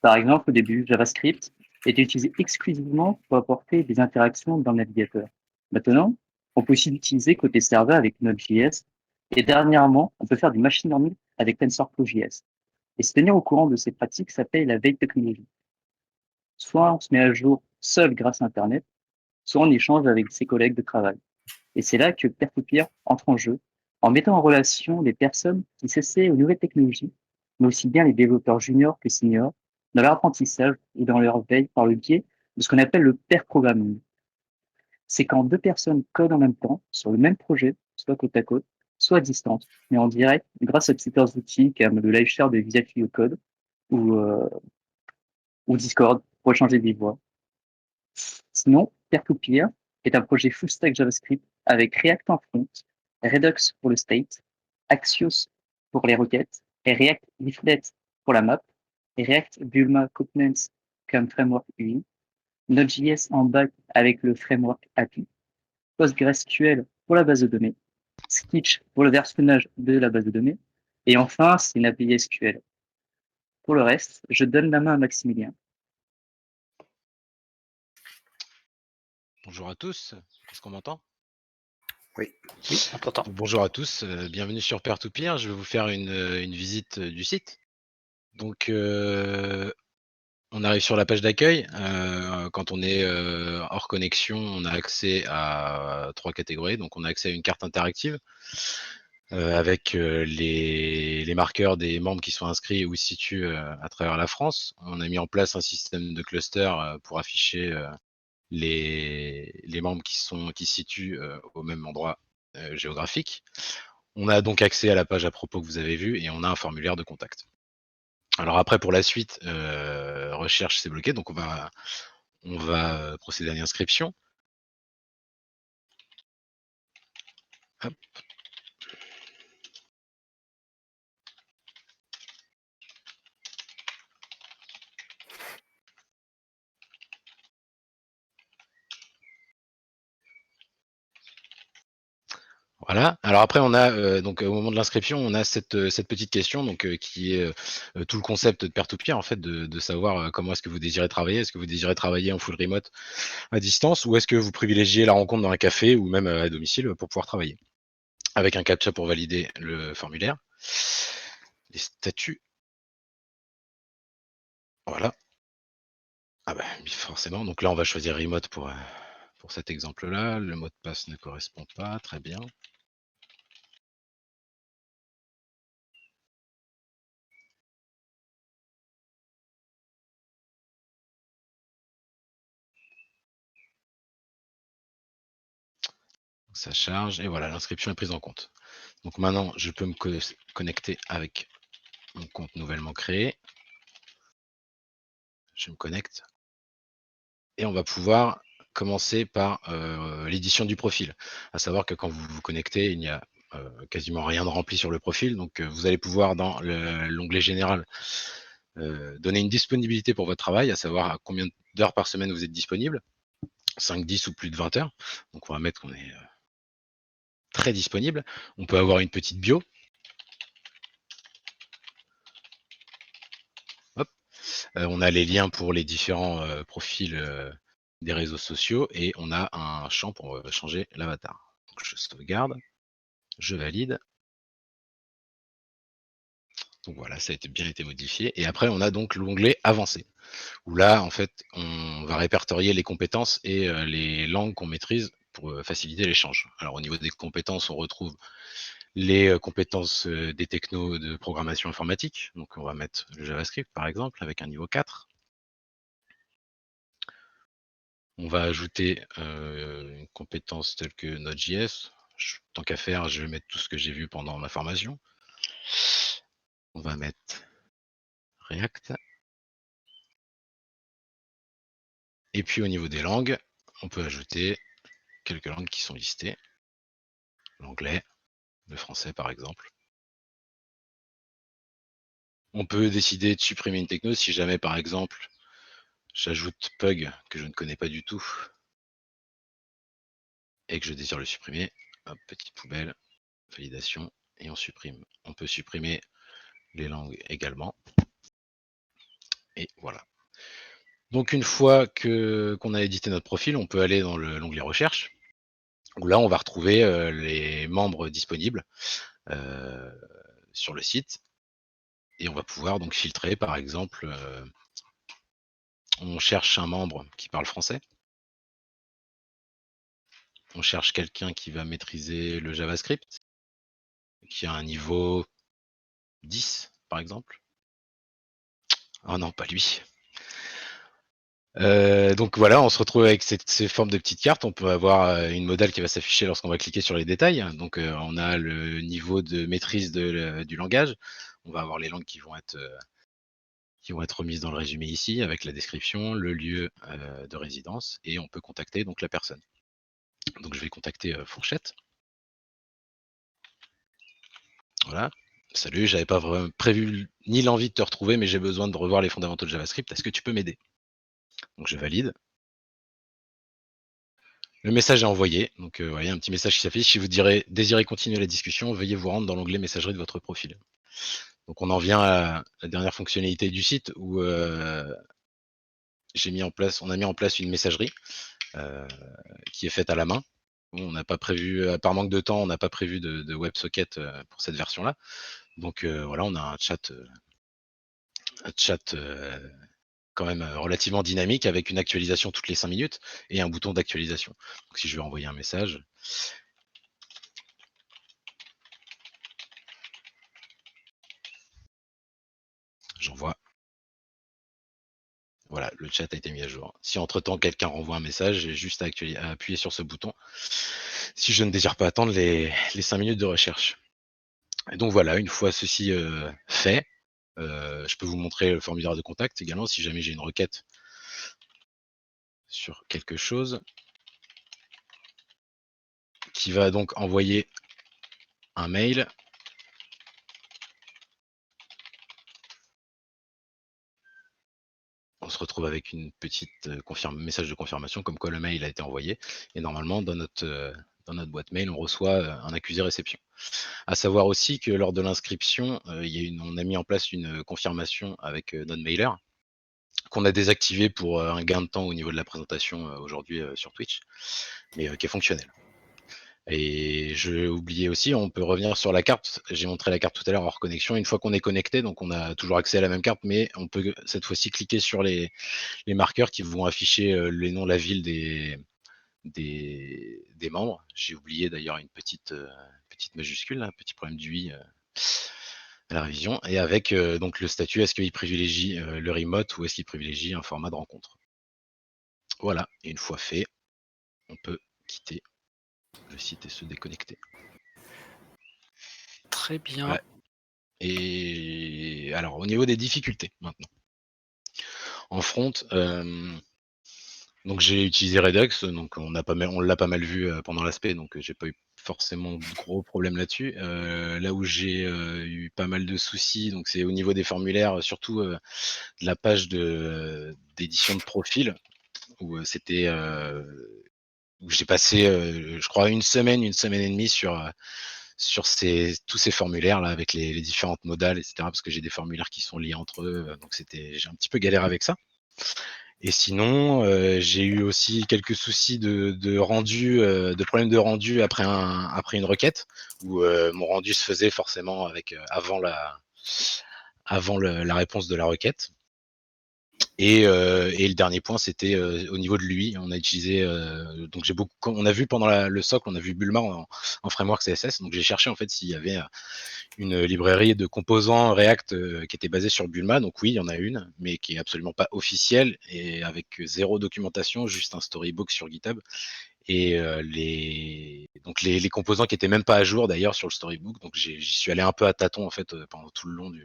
Par exemple, au début, JavaScript était utilisé exclusivement pour apporter des interactions dans le navigateur. Maintenant, on peut aussi l'utiliser côté serveur avec Node.js. Et dernièrement, on peut faire du machine learning avec TensorFlow.js. Et se tenir au courant de ces pratiques s'appelle la veille technologique. Soit on se met à jour seul grâce à Internet, soit on échange avec ses collègues de travail. Et c'est là que Peer-to-Peer entre en jeu, en mettant en relation les personnes qui s'essaient aux nouvelles technologies, mais aussi bien les développeurs juniors que seniors, dans leur apprentissage et dans leur veille par le biais de ce qu'on appelle le pair programming. C'est quand deux personnes codent en même temps sur le même projet, soit côte à côte, soit à distance, mais en direct, grâce à plusieurs outils comme le live share de Visual Studio Code ou Discord pour échanger des voix. Sinon, Peer-to-Peer est un projet full stack JavaScript avec React en front, Redux pour le state, Axios pour les requêtes, et React Leaflet pour la map, et React Bulma Components comme framework UI, Node.js en back avec le framework API, PostgreSQL pour la base de données, Stitch pour le versionnage de la base de données, et enfin, c'est une API SQL. Pour le reste, je donne la main à Maximilien. Bonjour à tous, est-ce qu'on m'entend? Oui, on t'entend. Bonjour à tous, bienvenue sur Peer-to-Peer. Je vais vous faire une visite du site. Donc, on arrive sur la page d'accueil. quand on est hors connexion, on a accès à 3 catégories. Donc, on a accès à une carte interactive avec les marqueurs des membres qui sont inscrits ou se situent à travers la France. On a mis en place un système de cluster pour afficher les membres qui se situent au même endroit géographique. On a donc accès à la page à propos que vous avez vue et on a un formulaire de contact. Alors après, pour la suite, recherche, c'est bloqué, donc on va procéder à l'inscription. Hop. Voilà. Alors après, on a donc au moment de l'inscription, on a cette petite question donc qui est tout le concept de peer-to-peer en fait, de savoir comment est-ce que vous désirez travailler. Est-ce que vous désirez travailler en full remote à distance ou est-ce que vous privilégiez la rencontre dans un café ou même à domicile pour pouvoir travailler? Avec un captcha pour valider le formulaire. Les statuts. Voilà. Ah bah forcément. Donc là, on va choisir remote pour cet exemple-là. Le mot de passe ne correspond pas. Très bien. Ça charge et voilà, l'inscription est prise en compte. Donc maintenant, je peux me connecter avec mon compte nouvellement créé. Je me connecte. Et on va pouvoir commencer par l'édition du profil. À savoir que quand vous vous connectez, il n'y a quasiment rien de rempli sur le profil. Donc vous allez pouvoir dans l'onglet général donner une disponibilité pour votre travail, à savoir à combien d'heures par semaine vous êtes disponible. 5, 10 ou plus de 20 heures. Donc on va mettre qu'on est très disponible. On peut avoir une petite bio. Hop. On a les liens pour les différents profils des réseaux sociaux et on a un champ pour changer l'avatar. Donc je sauvegarde, je valide. Donc voilà, ça a bien été modifié. Et après, on a donc l'onglet avancé, où là, en fait, on va répertorier les compétences et les langues qu'on maîtrise pour faciliter l'échange. Alors au niveau des compétences, on retrouve les compétences des technos de programmation informatique. Donc on va mettre le JavaScript, par exemple, avec un niveau 4. On va ajouter une compétence telle que Node.js. Tant qu'à faire, je vais mettre tout ce que j'ai vu pendant ma formation. On va mettre React. Et puis au niveau des langues, on peut ajouter quelques langues qui sont listées. L'anglais, le français par exemple. On peut décider de supprimer une techno si jamais par exemple j'ajoute Pug que je ne connais pas du tout et que je désire le supprimer. Hop, petite poubelle, validation et on supprime. On peut supprimer les langues également. Et voilà. Donc une fois qu'on a édité notre profil, on peut aller dans l'onglet recherche, où là on va retrouver les membres disponibles sur le site. Et on va pouvoir donc filtrer, par exemple, on cherche un membre qui parle français. On cherche quelqu'un qui va maîtriser le JavaScript, qui a un niveau 10, par exemple. Ah non, pas lui. Donc voilà, on se retrouve avec ces formes de petites cartes. On peut avoir une modale qui va s'afficher lorsqu'on va cliquer sur les détails. Donc on a le niveau de maîtrise du langage. On va avoir les langues qui vont être remises dans le résumé ici, avec la description, le lieu de résidence, et on peut contacter donc la personne. Donc je vais contacter Fourchette. Voilà. Salut, j'avais pas vraiment prévu ni l'envie de te retrouver, mais j'ai besoin de revoir les fondamentaux de JavaScript. Est-ce que tu peux m'aider? Donc je valide. Le message est envoyé. Donc vous voyez un petit message qui s'affiche. Si vous désirez continuer la discussion, veuillez vous rendre dans l'onglet messagerie de votre profil. Donc on en vient à la dernière fonctionnalité du site où on a mis en place une messagerie qui est faite à la main. On n'a pas prévu, par manque de temps, on n'a pas prévu de WebSocket pour cette version-là. Donc voilà, on a un chat quand même relativement dynamique avec une actualisation toutes les 5 minutes et un bouton d'actualisation. Donc si je vais envoyer un message, j'envoie. Voilà, le chat a été mis à jour. Si entre-temps quelqu'un renvoie un message, j'ai juste à appuyer sur ce bouton si je ne désire pas attendre les 5 minutes de recherche. Et donc voilà, une fois ceci fait, je peux vous montrer le formulaire de contact également si jamais j'ai une requête sur quelque chose qui va donc envoyer un mail. On se retrouve avec une petite message de confirmation comme quoi le mail a été envoyé. Et normalement, dans notre boîte mail, on reçoit un accusé réception. À savoir aussi que lors de l'inscription, on a mis en place une confirmation avec notre mailer qu'on a désactivé pour un gain de temps au niveau de la présentation aujourd'hui sur Twitch, mais qui est fonctionnel. Et j'ai oublié aussi, on peut revenir sur la carte. J'ai montré la carte tout à l'heure hors connexion. Une fois qu'on est connecté, donc on a toujours accès à la même carte, mais on peut cette fois-ci cliquer sur les marqueurs qui vont afficher les noms, la ville des membres. J'ai oublié d'ailleurs une petite majuscule, un petit problème d'UI à la révision. Et avec donc le statut, est-ce qu'il privilégie le remote ou est-ce qu'il privilégie un format de rencontre. Voilà, et une fois fait, on peut quitter le site et se déconnecter. Très bien. Voilà. Et alors, au niveau des difficultés, maintenant. En front, donc j'ai utilisé Redux, donc on l'a pas mal vu pendant l'aspect, donc j'ai pas eu forcément de gros problèmes là-dessus. Là où j'ai eu pas mal de soucis, donc c'est au niveau des formulaires, surtout de la page d'édition de profil, où c'était où j'ai passé, je crois, une semaine et demie sur tous ces formulaires là avec les différentes modales, etc. Parce que j'ai des formulaires qui sont liés entre eux, donc j'ai un petit peu galéré avec ça. Et sinon, j'ai eu aussi quelques soucis de rendu, de problèmes de rendu après une requête, où mon rendu se faisait forcément avec avant la réponse de la requête. Et le dernier point, c'était au niveau de l'UI. On a utilisé, donc on a vu pendant le socle, on a vu Bulma en framework CSS. Donc j'ai cherché en fait s'il y avait une librairie de composants React qui était basée sur Bulma. Donc oui, il y en a une, mais qui est absolument pas officielle et avec zéro documentation, juste un storybook sur GitHub. Et les composants qui étaient même pas à jour d'ailleurs sur le storybook. Donc j'y suis allé un peu à tâtons en fait pendant tout le long de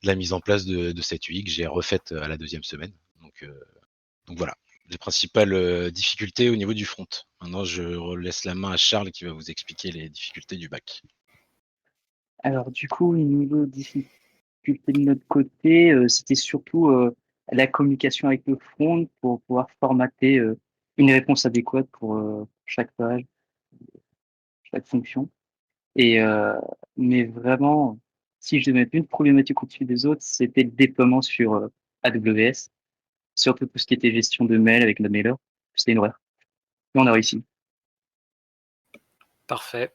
la mise en place de cette UI que j'ai refaite à la 2e semaine. Donc voilà, les principales difficultés au niveau du front. Maintenant, je laisse la main à Charles qui va vous expliquer les difficultés du back. Alors du coup, au niveau difficulté de notre côté, c'était surtout la communication avec le front pour pouvoir formater une réponse adéquate pour chaque page, chaque fonction. Et mais vraiment, si je devais mettre une problématique au-dessus des autres, c'était le déploiement sur AWS, surtout tout ce qui était gestion de mail avec notre mailer. C'était une horreur. Mais on a réussi. Parfait.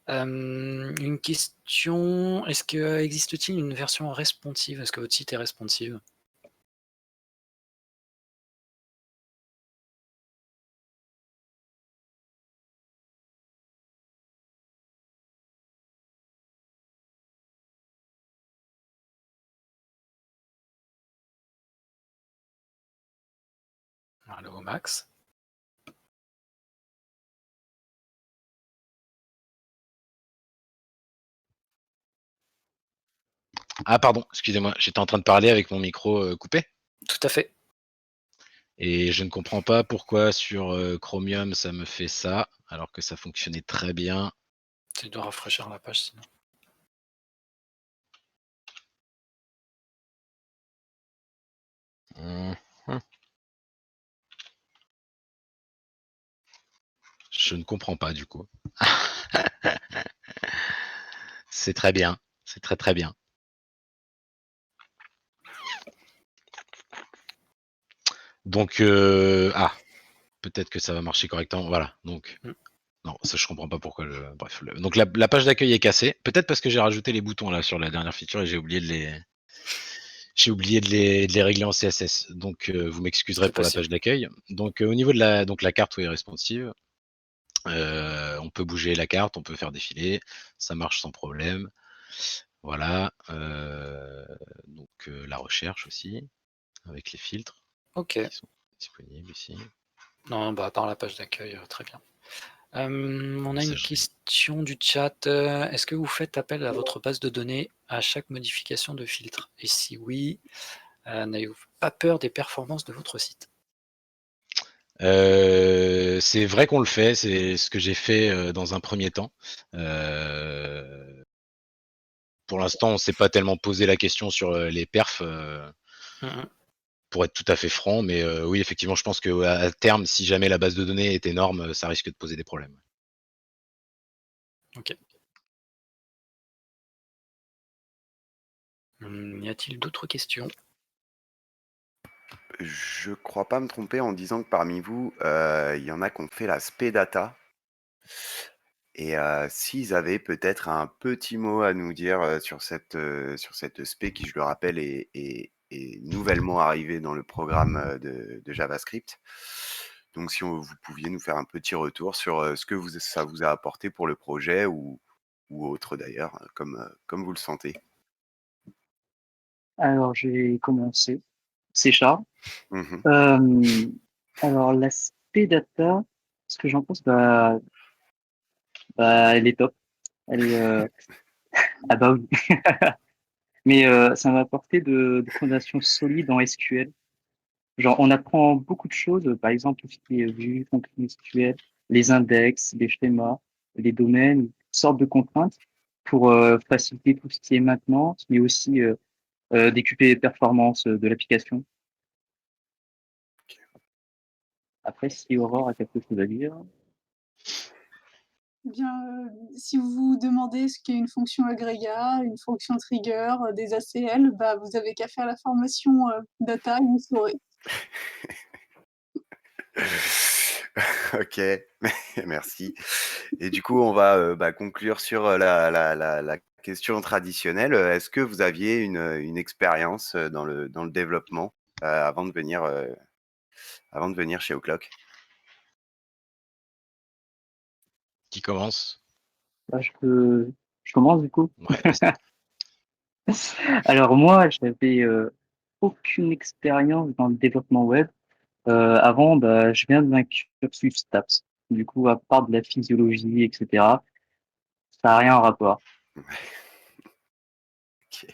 Une question, existe-t-il une version responsive? Est-ce que votre site est responsive? Allô, Max? Ah pardon, excusez-moi, j'étais en train de parler avec mon micro coupé. Tout à fait. Et je ne comprends pas pourquoi sur Chromium ça me fait ça, alors que ça fonctionnait très bien. Tu dois rafraîchir la page sinon. Je ne comprends pas du coup. C'est très bien, c'est très très bien. Donc peut-être que ça va marcher correctement. Voilà. Donc non, ça je comprends pas pourquoi. Bref. Donc la page d'accueil est cassée. Peut-être parce que j'ai rajouté les boutons là sur la dernière feature et j'ai oublié de J'ai oublié de les régler en CSS, donc vous m'excuserez C'est pour la possible. page d'accueil. Donc au niveau de la carte oui, responsive, on peut bouger la carte, on peut faire défiler, ça marche sans problème. Voilà, donc la recherche aussi, avec les filtres OK. qui sont disponibles ici. Non, bah, à part la page d'accueil, très bien. On a une Messagerie. question du chat. Est-ce que vous faites appel à votre base de données à chaque modification de filtre? Et si oui, n'avez-vous pas peur des performances de votre site? C'est vrai qu'on le fait, c'est ce que j'ai fait, dans un premier temps. Pour l'instant, on s'est pas tellement posé la question sur, les perfs, Mmh. pour être tout à fait franc, mais oui, effectivement, je pense qu'à terme, si jamais la base de données est énorme, ça risque de poser des problèmes. OK. Y a-t-il d'autres questions? Je crois pas me tromper en disant que parmi vous, il y en a qui ont fait la spé-data et s'ils avaient peut-être un petit mot à nous dire, sur cette spé qui, je le rappelle, est nouvellement arrivée dans le programme, de JavaScript. Donc si vous pouviez nous faire un petit retour sur, ce que ça vous a apporté pour le projet ou autre d'ailleurs, comme vous le sentez. Alors, j'ai commencé. C#. Mmh. Alors, l'aspect data, ce que j'en pense, elle est top. Elle est, ah bah oui. Mais ça m'a apporté de fondations solides en SQL. Genre, on apprend beaucoup de choses, par exemple, tout ce qui est vue, fonction SQL, les index, les schémas, les domaines, toutes sortes de contraintes pour faciliter tout ce qui est maintenance, mais aussi décupler les performances de l'application. Après, si Aurore a quelque chose à dire. Eh bien, si vous vous demandez ce qu'est une fonction agrégat, une fonction trigger, des ACL, bah, vous avez qu'à faire la formation, data et vous saurez. OK, merci. Et du coup, on va, conclure sur, la question traditionnelle. Est-ce que vous aviez une expérience, dans le développement, avant de venir chez O'Clock? Qui commence? Bah, je commence du coup. Ouais, vas-y. Alors moi, j'avais aucune expérience dans le développement web. Avant, bah, je viens d'un cursus STAPS. Du coup, à part de la physiologie, etc., ça n'a rien à rapport. Ouais. OK.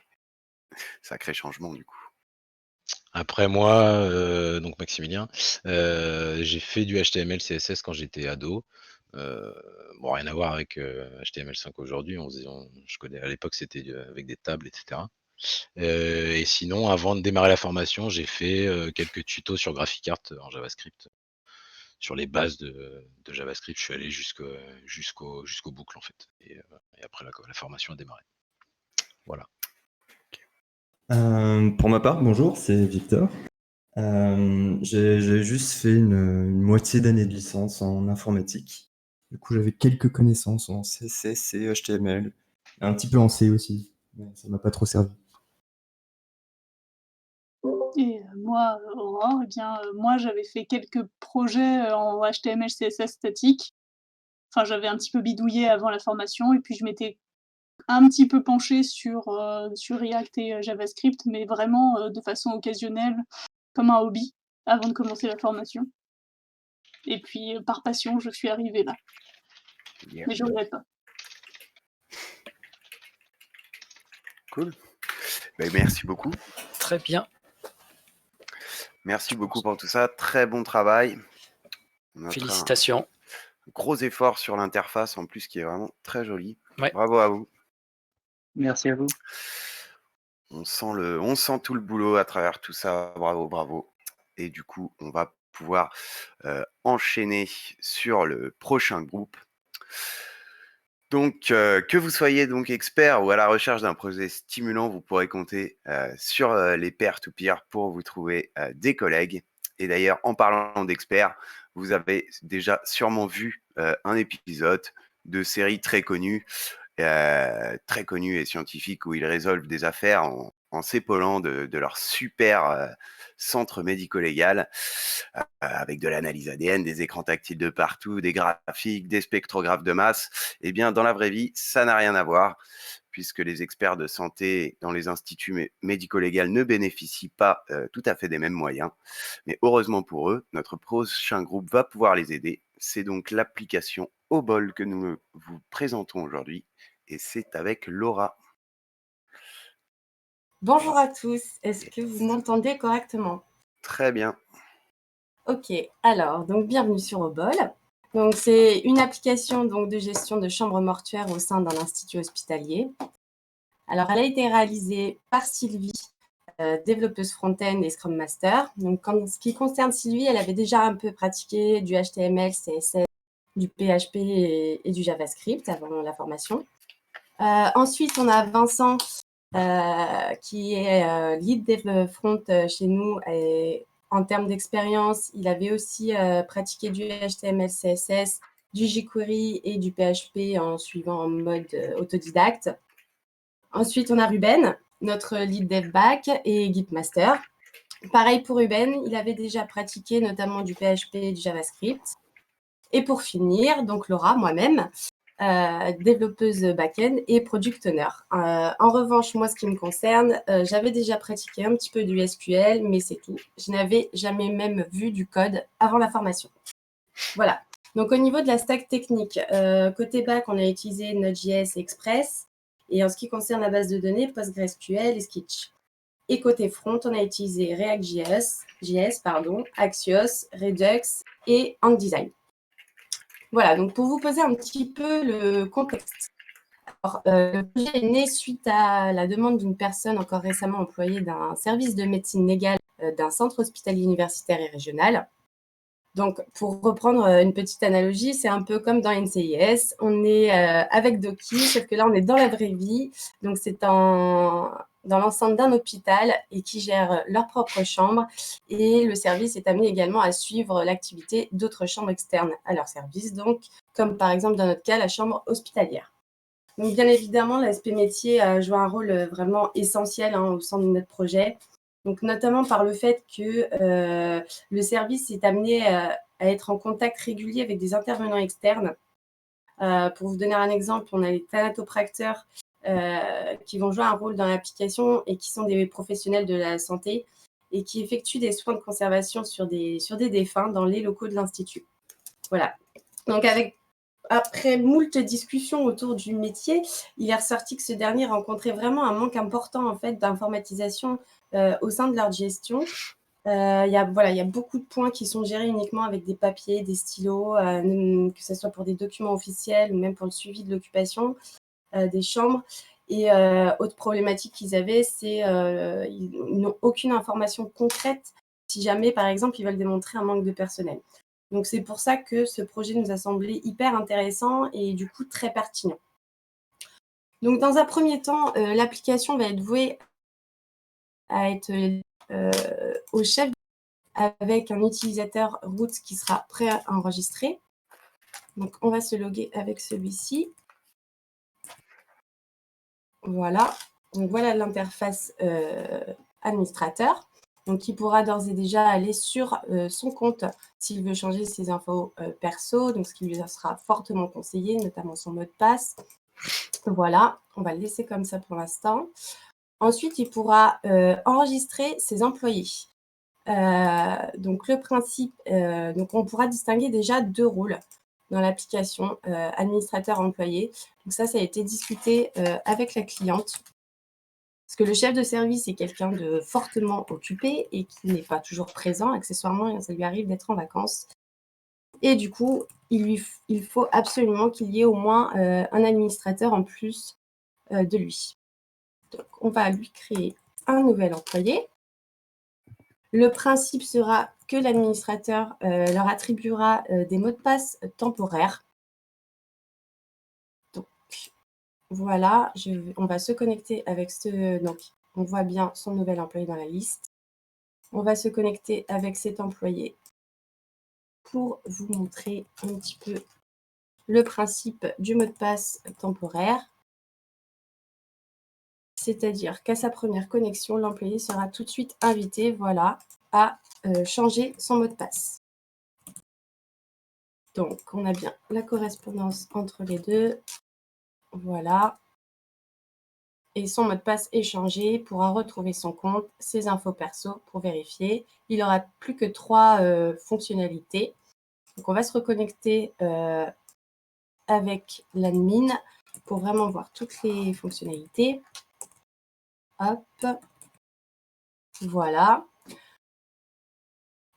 Sacré changement du coup. Après moi, donc Maximilien, j'ai fait du HTML, CSS quand j'étais ado. Bon, rien à voir avec, HTML5 aujourd'hui. Je connais à l'époque, c'était avec des tables, et cetera. Et sinon, avant de démarrer la formation, j'ai fait, quelques tutos sur GraphiCart en JavaScript. Sur les bases de JavaScript, je suis allé jusqu'aux boucles en fait. Et après la formation a démarré. Voilà. Pour ma part, bonjour, c'est Victor. J'ai juste fait une moitié d'année de licence en informatique. Du coup, j'avais quelques connaissances en CSS et HTML, un petit peu en C aussi, mais ça m'a pas trop servi. Et moi, Aurore, eh bien, moi, j'avais fait quelques projets, en HTML, CSS statique. Enfin, j'avais un petit peu bidouillé avant la formation et puis je m'étais un petit peu penchée sur React et JavaScript, mais vraiment, de façon occasionnelle, comme un hobby, avant de commencer la formation. Et puis, par passion, je suis arrivée là. Yeah. Mais je regrette pas. Cool. Merci beaucoup. Très bien. Merci beaucoup pour tout ça. Très bon travail. On notera Félicitations. un gros effort sur l'interface en plus qui est vraiment très jolie. Ouais. Bravo à vous. Merci à vous. On sent tout le boulot à travers tout ça. Bravo, bravo. Et du coup, on va pouvoir enchaîner sur le prochain groupe. Donc, que vous soyez donc expert ou à la recherche d'un projet stimulant, vous pourrez compter sur les peer-to-peer pour vous trouver des collègues. Et d'ailleurs, en parlant d'experts, vous avez déjà sûrement vu un épisode de série très connue et scientifique où ils résolvent des affaires en en s'épaulant de leur super centre médico-légal avec de l'analyse ADN, des écrans tactiles de partout, des graphiques, des spectrographes de masse. Eh bien, dans la vraie vie, ça n'a rien à voir, puisque les experts de santé dans les instituts médico-légaux ne bénéficient pas tout à fait des mêmes moyens. Mais heureusement pour eux, notre prochain groupe va pouvoir les aider. C'est donc l'application Obol que nous vous présentons aujourd'hui, et c'est avec Laura. Bonjour à tous, est-ce que vous m'entendez correctement? Très bien. Ok, alors, donc bienvenue sur Obol. Donc, c'est une application donc, de gestion de chambres mortuaires au sein d'un institut hospitalier. Alors, elle a été réalisée par Sylvie, développeuse front-end et Scrum Master. Donc, en ce qui concerne Sylvie, elle avait déjà un peu pratiqué du HTML, CSS, du PHP et du JavaScript avant la formation. Ensuite, on a Vincent, qui est lead dev front chez nous. Et en termes d'expérience, il avait aussi pratiqué du HTML, CSS, du jQuery et du PHP en suivant en mode autodidacte. Ensuite, on a Ruben, notre lead dev back et Git master. Pareil pour Ruben, il avait déjà pratiqué notamment du PHP et du JavaScript. Et pour finir, donc Laura, moi-même, développeuse back-end et product owner. En revanche, moi, ce qui me concerne, j'avais déjà pratiqué un petit peu du SQL, mais c'est tout. Je n'avais jamais même vu du code avant la formation. Voilà. Donc, au niveau de la stack technique, côté back, on a utilisé Node.js et Express. Et en ce qui concerne la base de données, PostgreSQL et Sketch. Et côté front, on a utilisé React.js, Axios, Redux et AnDesign. Voilà, donc pour vous poser un petit peu le contexte. Alors, le projet est né suite à la demande d'une personne encore récemment employée d'un service de médecine légale d'un centre hospitalier universitaire et régional. Donc, pour reprendre une petite analogie, c'est un peu comme dans NCIS. On est avec Doki, sauf que là, on est dans la vraie vie. Donc, c'est dans l'enceinte d'un hôpital et qui gère leur propre chambre. Et le service est amené également à suivre l'activité d'autres chambres externes à leur service, donc comme par exemple dans notre cas, la chambre hospitalière. Donc, bien évidemment, l'aspect métier a joué un rôle vraiment essentiel au sein de notre projet. Donc, notamment par le fait que le service est amené à être en contact régulier avec des intervenants externes. Pour vous donner un exemple, on a les thanatopracteurs qui vont jouer un rôle dans l'application et qui sont des professionnels de la santé et qui effectuent des soins de conservation sur des défunts dans les locaux de l'Institut. Voilà. Donc, après moult discussions autour du métier, il est ressorti que ce dernier rencontrait vraiment un manque important en fait, d'informatisation au sein de leur gestion. Il y a beaucoup de points qui sont gérés uniquement avec des papiers, des stylos, que ce soit pour des documents officiels ou même pour le suivi de l'occupation des chambres. Et autre problématique qu'ils avaient, c'est ils n'ont aucune information concrète si jamais, par exemple, ils veulent démontrer un manque de personnel. Donc, c'est pour ça que ce projet nous a semblé hyper intéressant et du coup très pertinent. Donc, dans un premier temps, l'application va être vouée à être au chef avec un utilisateur root qui sera prêt à enregistrer. Donc, on va se loguer avec celui-ci. Voilà. Donc, voilà l'interface administrateur. Donc, il pourra d'ores et déjà aller sur son compte s'il veut changer ses infos perso, donc ce qui lui sera fortement conseillé, notamment son mot de passe. Voilà, on va le laisser comme ça pour l'instant. Ensuite, il pourra enregistrer ses employés. Donc, le principe, donc on pourra distinguer déjà deux rôles dans l'application administrateur-employé. Donc, ça a été discuté avec la cliente. Parce que le chef de service est quelqu'un de fortement occupé et qui n'est pas toujours présent. Accessoirement, ça lui arrive d'être en vacances. Et du coup, il faut absolument qu'il y ait au moins un administrateur en plus de lui. Donc, on va lui créer un nouvel employé. Le principe sera que l'administrateur leur attribuera des mots de passe temporaires. Donc, voilà, on va se connecter avec donc, on voit bien son nouvel employé dans la liste. On va se connecter avec cet employé pour vous montrer un petit peu le principe du mot de passe temporaire. c'est-à-dire qu'à sa première connexion, l'employé sera tout de suite invité, voilà, à changer son mot de passe. Donc, on a bien la correspondance entre les deux. Voilà. Et son mot de passe est changé, pourra retrouver son compte, ses infos perso pour vérifier. Il n'aura plus que 3 fonctionnalités. Donc, on va se reconnecter avec l'admin pour vraiment voir toutes les fonctionnalités. Hop. Voilà.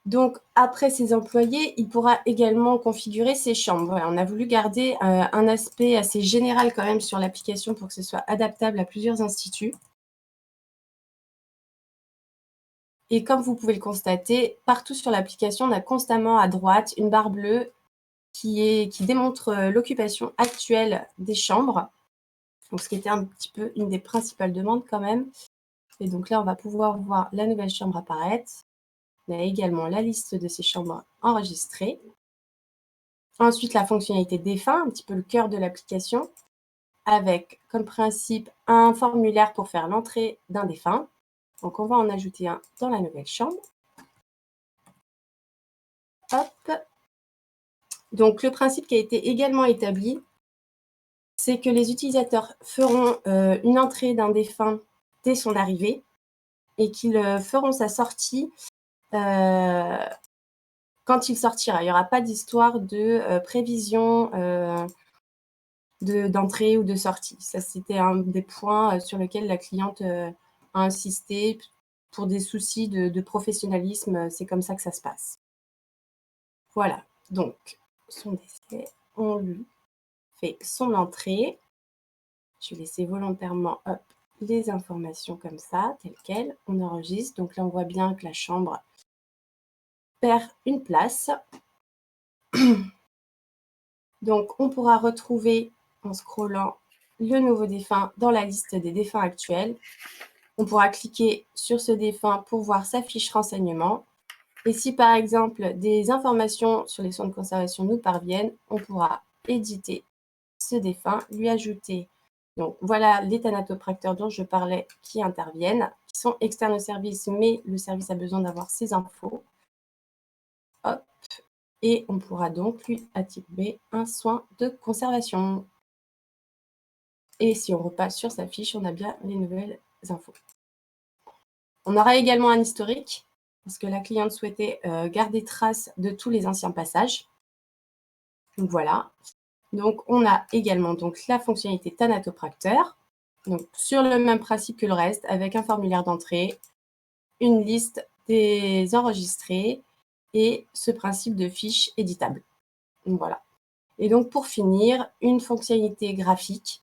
Donc, après ses employés, il pourra également configurer ses chambres. Voilà, on a voulu garder un aspect assez général quand même sur l'application pour que ce soit adaptable à plusieurs instituts. Et comme vous pouvez le constater, partout sur l'application, on a constamment à droite une barre bleue qui démontre l'occupation actuelle des chambres. Donc, ce qui était un petit peu une des principales demandes quand même. Et donc là, on va pouvoir voir la nouvelle chambre apparaître. On a également la liste de ces chambres enregistrées. Ensuite, la fonctionnalité défunt, un petit peu le cœur de l'application, avec comme principe un formulaire pour faire l'entrée d'un défunt. Donc, on va en ajouter un dans la nouvelle chambre. Hop. Donc, le principe qui a été également établi, c'est que les utilisateurs feront une entrée d'un défunt dès son arrivée et qu'ils feront sa sortie quand il sortira. Il n'y aura pas d'histoire de prévision d'entrée ou de sortie. Ça, c'était un des points sur lesquels la cliente a insisté. Pour des soucis de professionnalisme, c'est comme ça que ça se passe. Voilà, donc son décès, on lui fait son entrée. Je vais laisser volontairement les informations comme ça, telles quelles. On enregistre. Donc là, on voit bien que la chambre perd une place. Donc, on pourra retrouver, en scrollant, le nouveau défunt dans la liste des défunts actuels. On pourra cliquer sur ce défunt pour voir sa fiche renseignement. Et si, par exemple, des informations sur les soins de conservation nous parviennent, on pourra éditer ce défunt, lui ajouter. Donc, voilà les thanatopracteurs dont je parlais qui interviennent, qui sont externes au service, mais le service a besoin d'avoir ces infos. Hop. Et on pourra donc lui attribuer un soin de conservation. Et si on repasse sur sa fiche, on a bien les nouvelles infos. On aura également un historique, parce que la cliente souhaitait garder trace de tous les anciens passages. Donc voilà. Donc on a également donc, la fonctionnalité thanatopracteur, donc sur le même principe que le reste, avec un formulaire d'entrée, une liste des enregistrés et ce principe de fiche éditable. Donc voilà. Et donc pour finir, une fonctionnalité graphique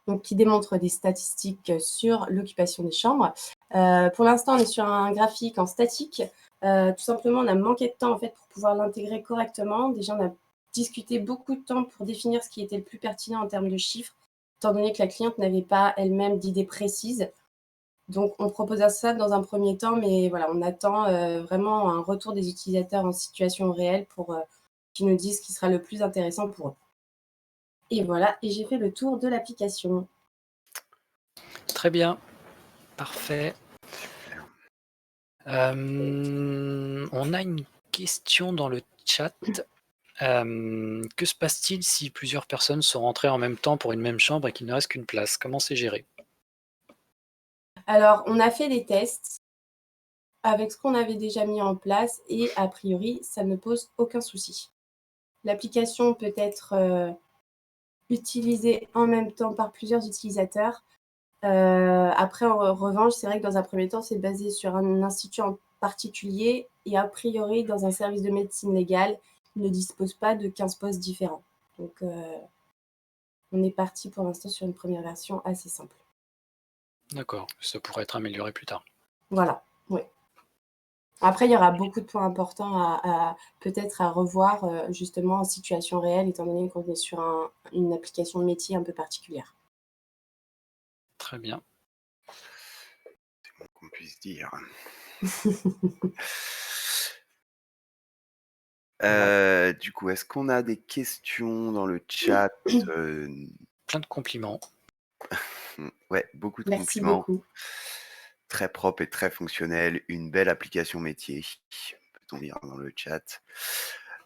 donc, qui démontre des statistiques sur l'occupation des chambres. Pour l'instant, on est sur un graphique en statique. Tout simplement, on a manqué de temps en fait, pour pouvoir l'intégrer correctement. Déjà, on a discuté beaucoup de temps pour définir ce qui était le plus pertinent en termes de chiffres, étant donné que la cliente n'avait pas elle-même d'idées précises. Donc, on propose ça dans un premier temps, mais voilà, on attend vraiment un retour des utilisateurs en situation réelle pour qu'ils nous disent ce qui sera le plus intéressant pour eux. Et voilà, et j'ai fait le tour de l'application. Très bien, parfait. On a une question dans le chat. Que se passe-t-il si plusieurs personnes sont rentrées en même temps pour une même chambre et qu'il ne reste qu'une place? Comment c'est géré? Alors, on a fait des tests avec ce qu'on avait déjà mis en place et a priori, ça ne pose aucun souci. L'application peut être utilisée en même temps par plusieurs utilisateurs. Après, en revanche, c'est vrai que dans un premier temps, c'est basé sur un institut en particulier et a priori, dans un service de médecine légale, il ne dispose pas de 15 postes différents. Donc, on est parti pour l'instant sur une première version assez simple. D'accord, ça pourrait être amélioré plus tard. Voilà, oui. Après, il y aura beaucoup de points importants peut-être à revoir justement en situation réelle, étant donné qu'on est sur une application de métier un peu particulière. Très bien. C'est bon qu'on puisse dire. Du coup, est-ce qu'on a des questions dans le chat? Plein de compliments. ouais, beaucoup de Merci compliments. beaucoup. Très propre et très fonctionnel. Une belle application métier, peut-on dire dans le chat.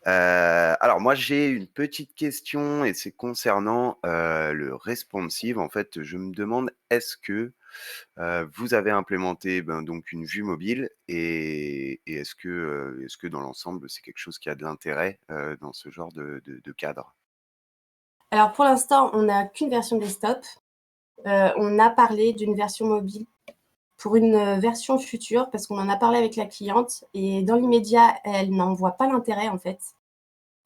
Alors moi j'ai une petite question et c'est concernant le responsive. En fait, je me demande est-ce que vous avez implémenté donc une vue mobile et est-ce que dans l'ensemble c'est quelque chose qui a de l'intérêt dans ce genre de cadre? Alors pour l'instant, on n'a qu'une version desktop. On a parlé d'une version mobile pour une version future parce qu'on en a parlé avec la cliente et dans l'immédiat, elle n'en voit pas l'intérêt en fait.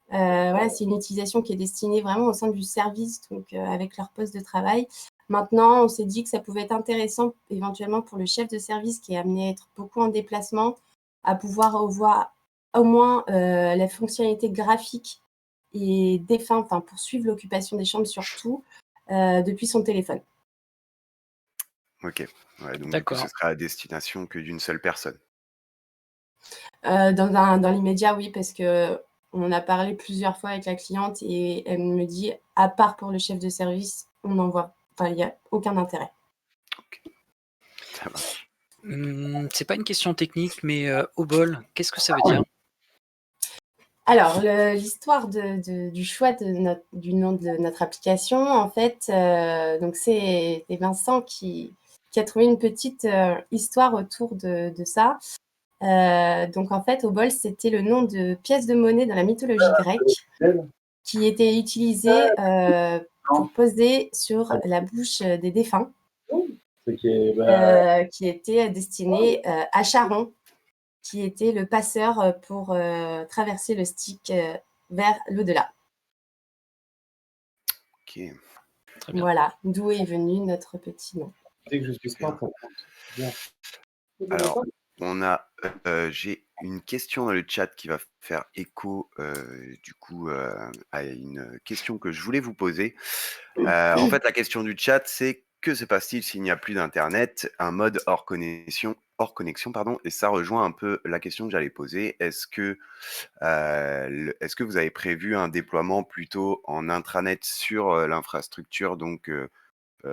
Voilà, c'est une utilisation qui est destinée vraiment au sein du service, donc avec leur poste de travail. Maintenant, on s'est dit que ça pouvait être intéressant éventuellement pour le chef de service qui est amené à être beaucoup en déplacement, à pouvoir voir au moins la fonctionnalité graphique et enfin pour suivre l'occupation des chambres surtout depuis son téléphone. Ok, ouais, donc du coup ce D'accord. sera à destination que d'une seule personne. Dans l'immédiat, oui, parce qu'on en a parlé plusieurs fois avec la cliente et elle me dit, à part pour le chef de service, il n'y a aucun intérêt. Ça marche. C'est pas une question technique, mais Obol, qu'est-ce que ça veut dire? Alors, l'histoire du choix du nom de notre application, en fait, donc c'est Vincent qui a trouvé une petite histoire autour de ça. Donc en fait, Obol, c'était le nom de pièce de monnaie dans la mythologie grecque qui était utilisée pour poser sur la bouche des défunts, qui était destiné à Charon, qui était le passeur pour traverser le Styx vers l'au-delà. Ok. Très bien. Voilà, d'où est venu notre petit nom. Dès que je suis Super. smart, bien. Alors, j'ai une question dans le chat qui va faire écho du coup à une question que je voulais vous poser. En fait, la question du chat, c'est que se passe-t-il s'il n'y a plus d'internet, un mode hors connexion, pardon, et ça rejoint un peu la question que j'allais poser. Est-ce que vous avez prévu un déploiement plutôt en intranet sur l'infrastructure donc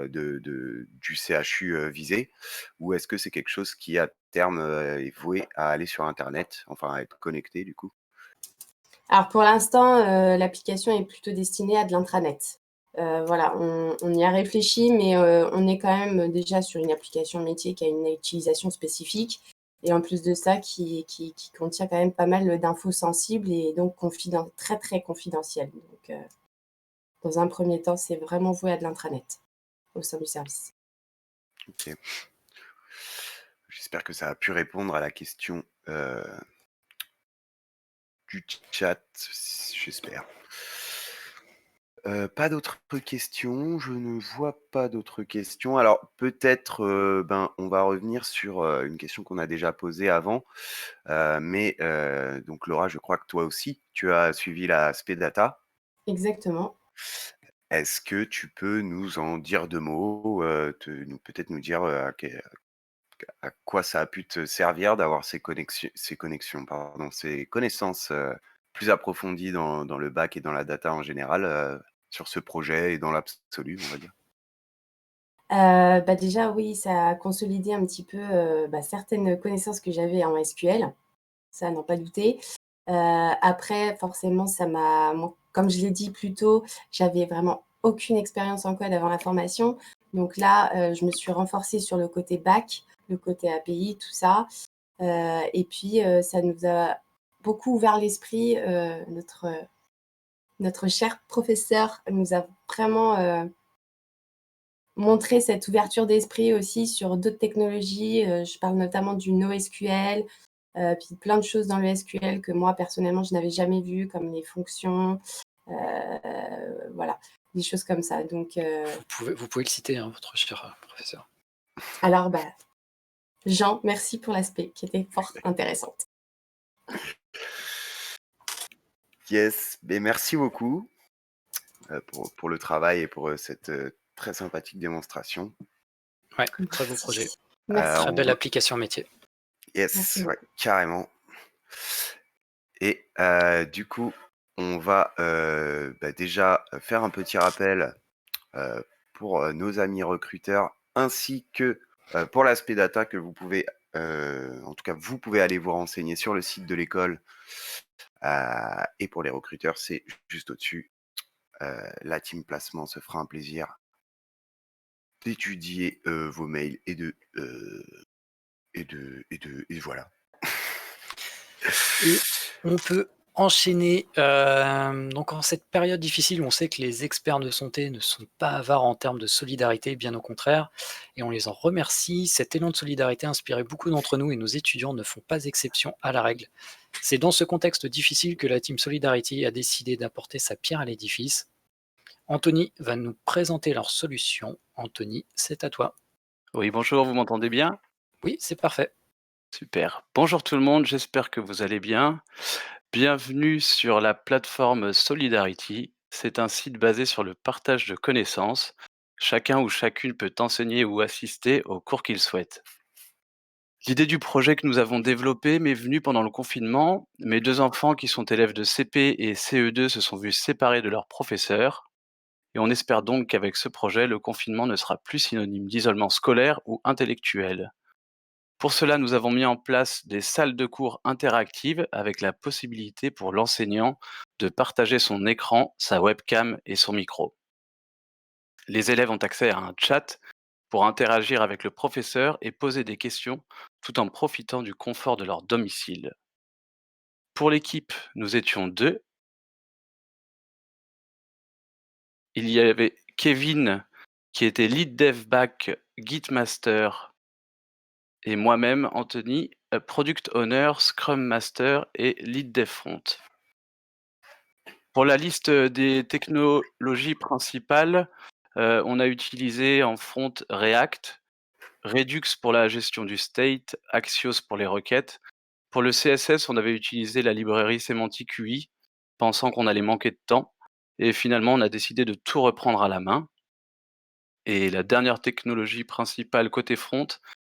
du CHU visé, ou est-ce que c'est quelque chose qui à terme est voué à aller sur Internet, enfin à être connecté du coup? Alors pour l'instant, l'application est plutôt destinée à de l'intranet. Voilà, on y a réfléchi, mais on est quand même déjà sur une application métier qui a une utilisation spécifique et en plus de ça qui contient quand même pas mal d'infos sensibles et donc très, très confidentielles. Donc dans un premier temps, c'est vraiment voué à de l'intranet au sein du service. Ok. J'espère que ça a pu répondre à la question du chat, j'espère. Pas d'autres questions, je ne vois pas d'autres questions. Alors peut-être, on va revenir sur une question qu'on a déjà posée avant, mais donc Laura, je crois que toi aussi, tu as suivi l'aspect data. Exactement. Est-ce que tu peux nous en dire 2 mots, peut-être nous dire à quoi ça a pu te servir d'avoir ces connaissances plus approfondies dans le bac et dans la data en général, sur ce projet et dans l'absolu, on va dire? Déjà oui, ça a consolidé un petit peu, certaines connaissances que j'avais en SQL, ça à n'en pas douter. Après forcément moi, comme je l'ai dit plus tôt, j'avais vraiment aucune expérience en code avant la formation. Donc là, je me suis renforcée sur le côté back, le côté API, tout ça. Et puis, ça nous a beaucoup ouvert l'esprit, notre cher professeur nous a vraiment, montré cette ouverture d'esprit aussi sur d'autres technologies. Je parle notamment du NoSQL, puis plein de choses dans le SQL que moi personnellement je n'avais jamais vues, comme les fonctions, voilà, des choses comme ça. Donc Vous pouvez le citer, hein, votre cher professeur. alors Jean, merci pour l'aspect qui était fort intéressante. Yes, beh, merci beaucoup, pour le travail et pour, cette, très sympathique démonstration. Ouais, très beau projet. Merci. Très On belle va application métier. yes, Merci ouais, beaucoup. carrément. Et du coup, on va, déjà faire un petit rappel, pour, nos amis recruteurs ainsi que pour l'aspect data que vous pouvez, en tout cas, vous pouvez aller vous renseigner sur le site de l'école. Et pour les recruteurs, c'est juste au-dessus. La team placement se fera un plaisir d'étudier vos mails et voilà. Et on peut enchaîner. Donc en cette période difficile où on sait que les experts de santé ne sont pas avares en termes de solidarité, bien au contraire, et on les en remercie. Cet élan de solidarité a inspiré beaucoup d'entre nous et nos étudiants ne font pas exception à la règle. C'est dans ce contexte difficile que la Team Solidarity a décidé d'apporter sa pierre à l'édifice. Anthony va nous présenter leurs solutions. Anthony, c'est à toi. Oui, bonjour, vous m'entendez bien? Oui, c'est parfait. Super. Bonjour tout le monde, j'espère que vous allez bien. Bienvenue sur la plateforme Solidarity. C'est un site basé sur le partage de connaissances. Chacun ou chacune peut enseigner ou assister aux cours qu'il souhaite. L'idée du projet que nous avons développé m'est venue pendant le confinement. Mes 2 enfants qui sont élèves de CP et CE2 se sont vus séparés de leurs professeurs. Et on espère donc qu'avec ce projet, le confinement ne sera plus synonyme d'isolement scolaire ou intellectuel. Pour cela, nous avons mis en place des salles de cours interactives avec la possibilité pour l'enseignant de partager son écran, sa webcam et son micro. Les élèves ont accès à un chat pour interagir avec le professeur et poser des questions tout en profitant du confort de leur domicile. Pour l'équipe, nous étions 2. Il y avait Kevin qui était lead dev back, Gitmaster et moi-même, Anthony, Product Owner, Scrum Master et Lead Dev Front. Pour la liste des technologies principales, on a utilisé en front React, Redux pour la gestion du state, Axios pour les requêtes. Pour le CSS, on avait utilisé la librairie Semantic UI, pensant qu'on allait manquer de temps. Et finalement, on a décidé de tout reprendre à la main. Et la dernière technologie principale côté front,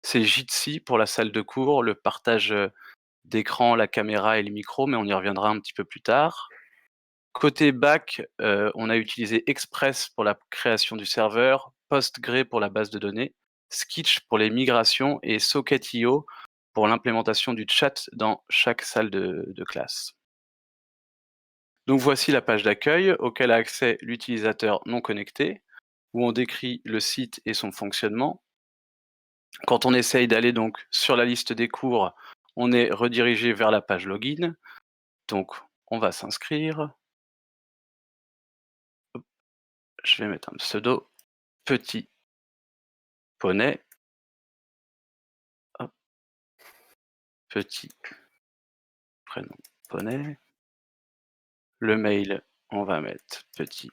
c'est Jitsi pour la salle de cours, le partage d'écran, la caméra et le micro, mais on y reviendra un petit peu plus tard. Côté back, on a utilisé Express pour la création du serveur, Postgre pour la base de données, Skitch pour les migrations et Socket.io pour l'implémentation du chat dans chaque salle de classe. Donc voici la page d'accueil auquel a accès l'utilisateur non connecté, où on décrit le site et son fonctionnement. Quand on essaye d'aller donc sur la liste des cours, on est redirigé vers la page login. Donc on va s'inscrire. Je vais mettre un pseudo, petit poney. Hop. Petit prénom poney. Le mail, on va mettre petit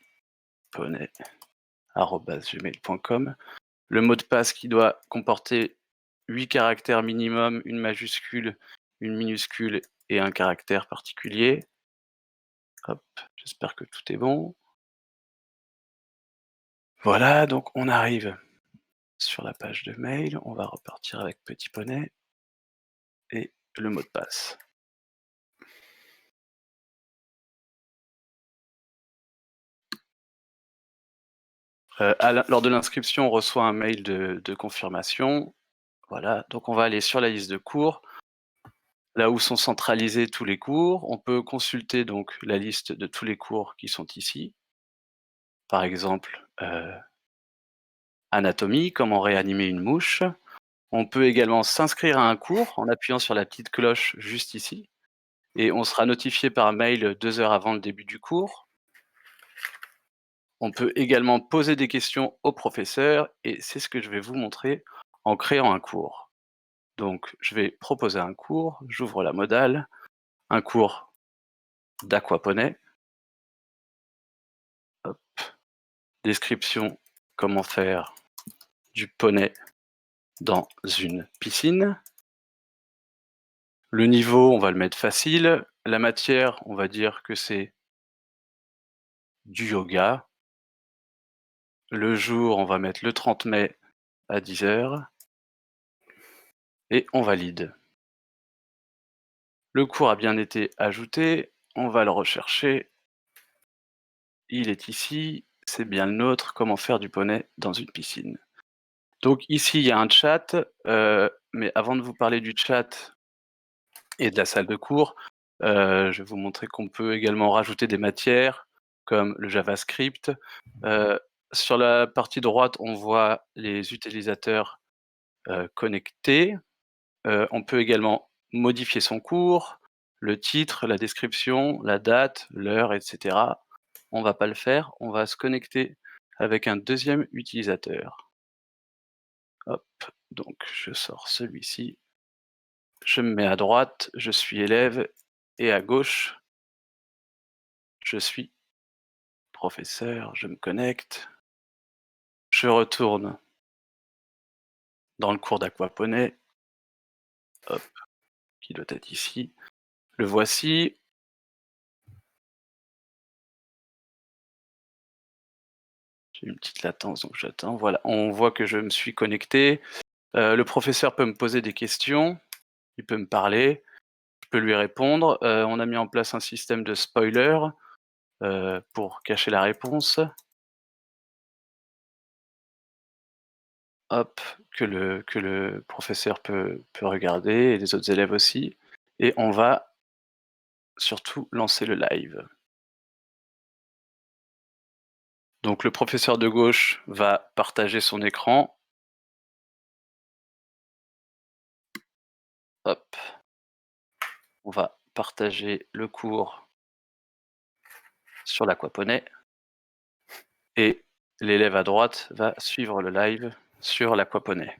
poney@gmail.com. Le mot de passe qui doit comporter 8 caractères minimum, une majuscule, une minuscule et un caractère particulier. Hop, j'espère que tout est bon. Voilà, donc on arrive sur la page de mail. On va repartir avec petit poney et le mot de passe. Lors de l'inscription, on reçoit un mail de confirmation. Voilà, donc on va aller sur la liste de cours, là où sont centralisés tous les cours. On peut consulter donc la liste de tous les cours qui sont ici. Par exemple, anatomie, comment réanimer une mouche. On peut également s'inscrire à un cours en appuyant sur la petite cloche juste ici. Et on sera notifié par mail 2 heures avant le début du cours. On peut également poser des questions au professeur et c'est ce que je vais vous montrer en créant un cours. Donc, je vais proposer un cours, j'ouvre la modale, un cours d'aquaponey. Hop. Description, comment faire du poney dans une piscine. Le niveau, on va le mettre facile. La matière, on va dire que c'est du yoga. Le jour, on va mettre le 30 mai à 10 h. Et on valide. Le cours a bien été ajouté. On va le rechercher. Il est ici. C'est bien le nôtre. Comment faire du poney dans une piscine. Donc ici, il y a un chat, mais avant de vous parler du chat et de la salle de cours, je vais vous montrer qu'on peut également rajouter des matières comme le JavaScript. Sur la partie droite, on voit les utilisateurs connectés. On peut également modifier son cours, le titre, la description, la date, l'heure, etc. On va pas le faire, on va se connecter avec un deuxième utilisateur. Hop, donc je sors celui-ci. Je me mets à droite, je suis élève, et à gauche, je suis professeur, je me connecte. Je retourne dans le cours d'aquaponie. Hop, qui doit être ici. Le voici. J'ai une petite latence, donc j'attends. Voilà, on voit que je me suis connecté. Le professeur peut me poser des questions, il peut me parler, je peux lui répondre. On a mis en place un système de spoiler pour cacher la réponse. Hop, que le professeur peut regarder et les autres élèves aussi. Et on va surtout lancer le live. Donc le professeur de gauche va partager son écran. Hop. On va partager le cours sur l'aquaponie. Et l'élève à droite va suivre le live sur l'aquaponie.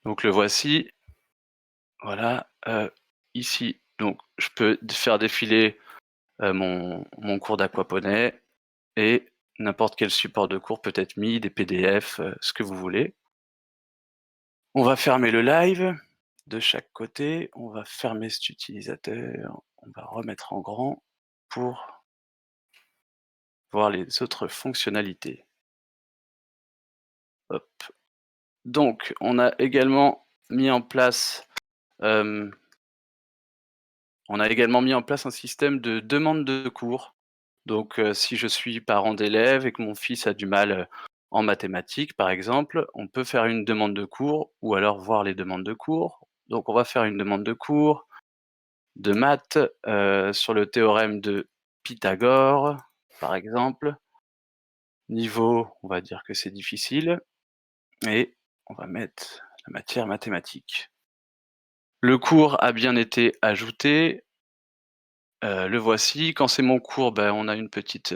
Donc le voici. Voilà. Ici, donc je peux faire défiler mon cours d'aquaponie et n'importe quel support de cours peut être mis, des PDF, ce que vous voulez. On va fermer le live de chaque côté. On va fermer cet utilisateur. On va remettre en grand pour voir les autres fonctionnalités. Hop. Donc, on a également mis en place un système de demande de cours. Donc, si je suis parent d'élève et que mon fils a du mal en mathématiques, par exemple, on peut faire une demande de cours ou alors voir les demandes de cours. Donc, on va faire une demande de cours de maths sur le théorème de Pythagore, par exemple. Niveau, on va dire que c'est difficile. Et on va mettre la matière mathématiques. Le cours a bien été ajouté. Le voici. Quand c'est mon cours, ben, on a un petit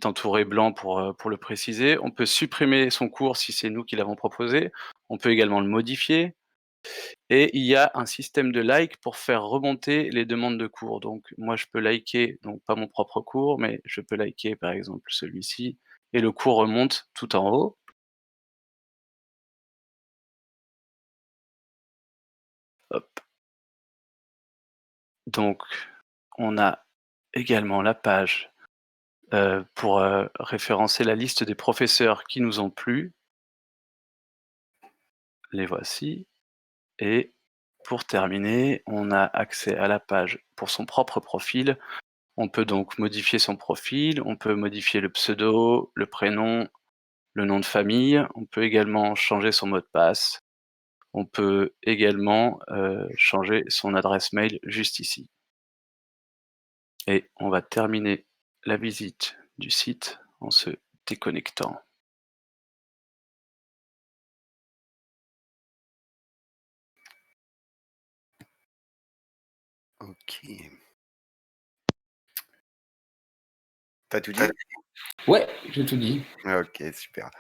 entouré blanc pour le préciser. On peut supprimer son cours si c'est nous qui l'avons proposé. On peut également le modifier. Et il y a un système de like pour faire remonter les demandes de cours. Donc moi, je peux liker, donc pas mon propre cours, mais je peux liker par exemple celui-ci. Et le cours remonte tout en haut. Hop. Donc, on a également la page pour référencer la liste des professeurs qui nous ont plu. Les voici. Et pour terminer, on a accès à la page pour son propre profil. On peut donc modifier son profil, on peut modifier le pseudo, le prénom, le nom de famille. On peut également changer son mot de passe. On peut également changer son adresse mail juste ici. Et on va terminer la visite du site en se déconnectant. Ok. T'as tout dit? Ouais, j'ai tout dit. Ok, super.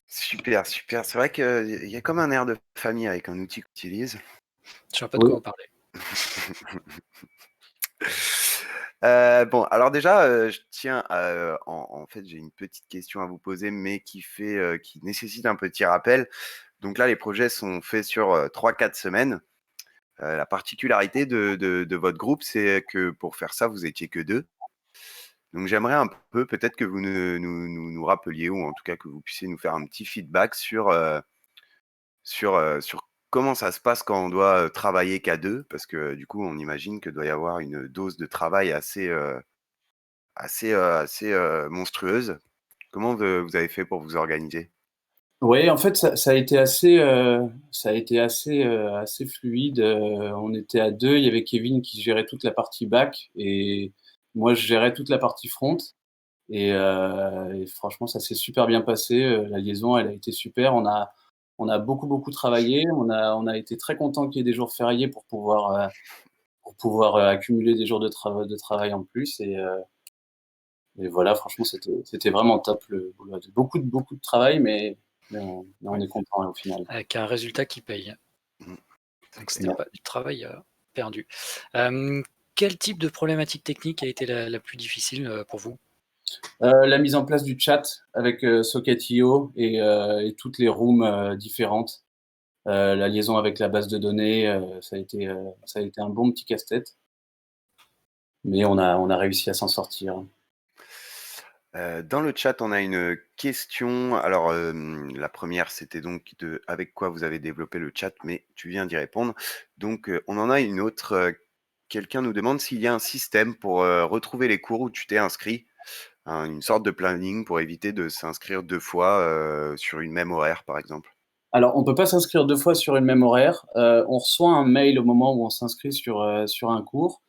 Super, super. C'est vrai qu'il y a comme un air de famille avec un outil qu'on utilise. Je sais pas de quoi vous parlez. Bon, alors déjà, je tiens en fait, j'ai une petite question à vous poser, mais qui nécessite un petit rappel. Donc là, les projets sont faits sur 3-4 semaines. La particularité de votre groupe, c'est que pour faire ça, vous étiez que 2. Donc j'aimerais un peu, peut-être que vous nous rappeliez, ou en tout cas que vous puissiez nous faire un petit feedback sur comment ça se passe quand on doit travailler qu'à 2, parce que du coup, on imagine que doit y avoir une dose de travail assez monstrueuse. Comment vous avez fait pour vous organiser? Oui, en fait, ça a été assez fluide. On était à 2. Il y avait Kevin qui gérait toute la partie back et moi, je gérais toute la partie front et franchement, ça s'est super bien passé. La liaison, elle a été super. On a beaucoup travaillé. On a été très contents qu'il y ait des jours fériés pour pouvoir accumuler des jours de travail en plus et voilà, franchement, c'était vraiment top. Beaucoup de travail, mais on est content au final. Avec un résultat qui paye. Mmh. Donc c'était Ouais. pas du travail perdu. Quel type de problématique technique a été la plus difficile pour vous? La mise en place du chat avec Socket.io et toutes les rooms différentes. La liaison avec la base de données, ça a été un bon petit casse-tête. Mais on a réussi à s'en sortir. Dans le chat, on a une question. Alors, la première, c'était donc avec quoi vous avez développé le chat, mais tu viens d'y répondre. Donc, on en a une autre. Quelqu'un nous demande s'il y a un système pour retrouver les cours où tu t'es inscrit, une sorte de planning pour éviter de s'inscrire 2 fois sur une même horaire, par exemple. Alors, on peut pas s'inscrire 2 fois sur une même horaire. On reçoit un mail au moment où on s'inscrit sur un cours.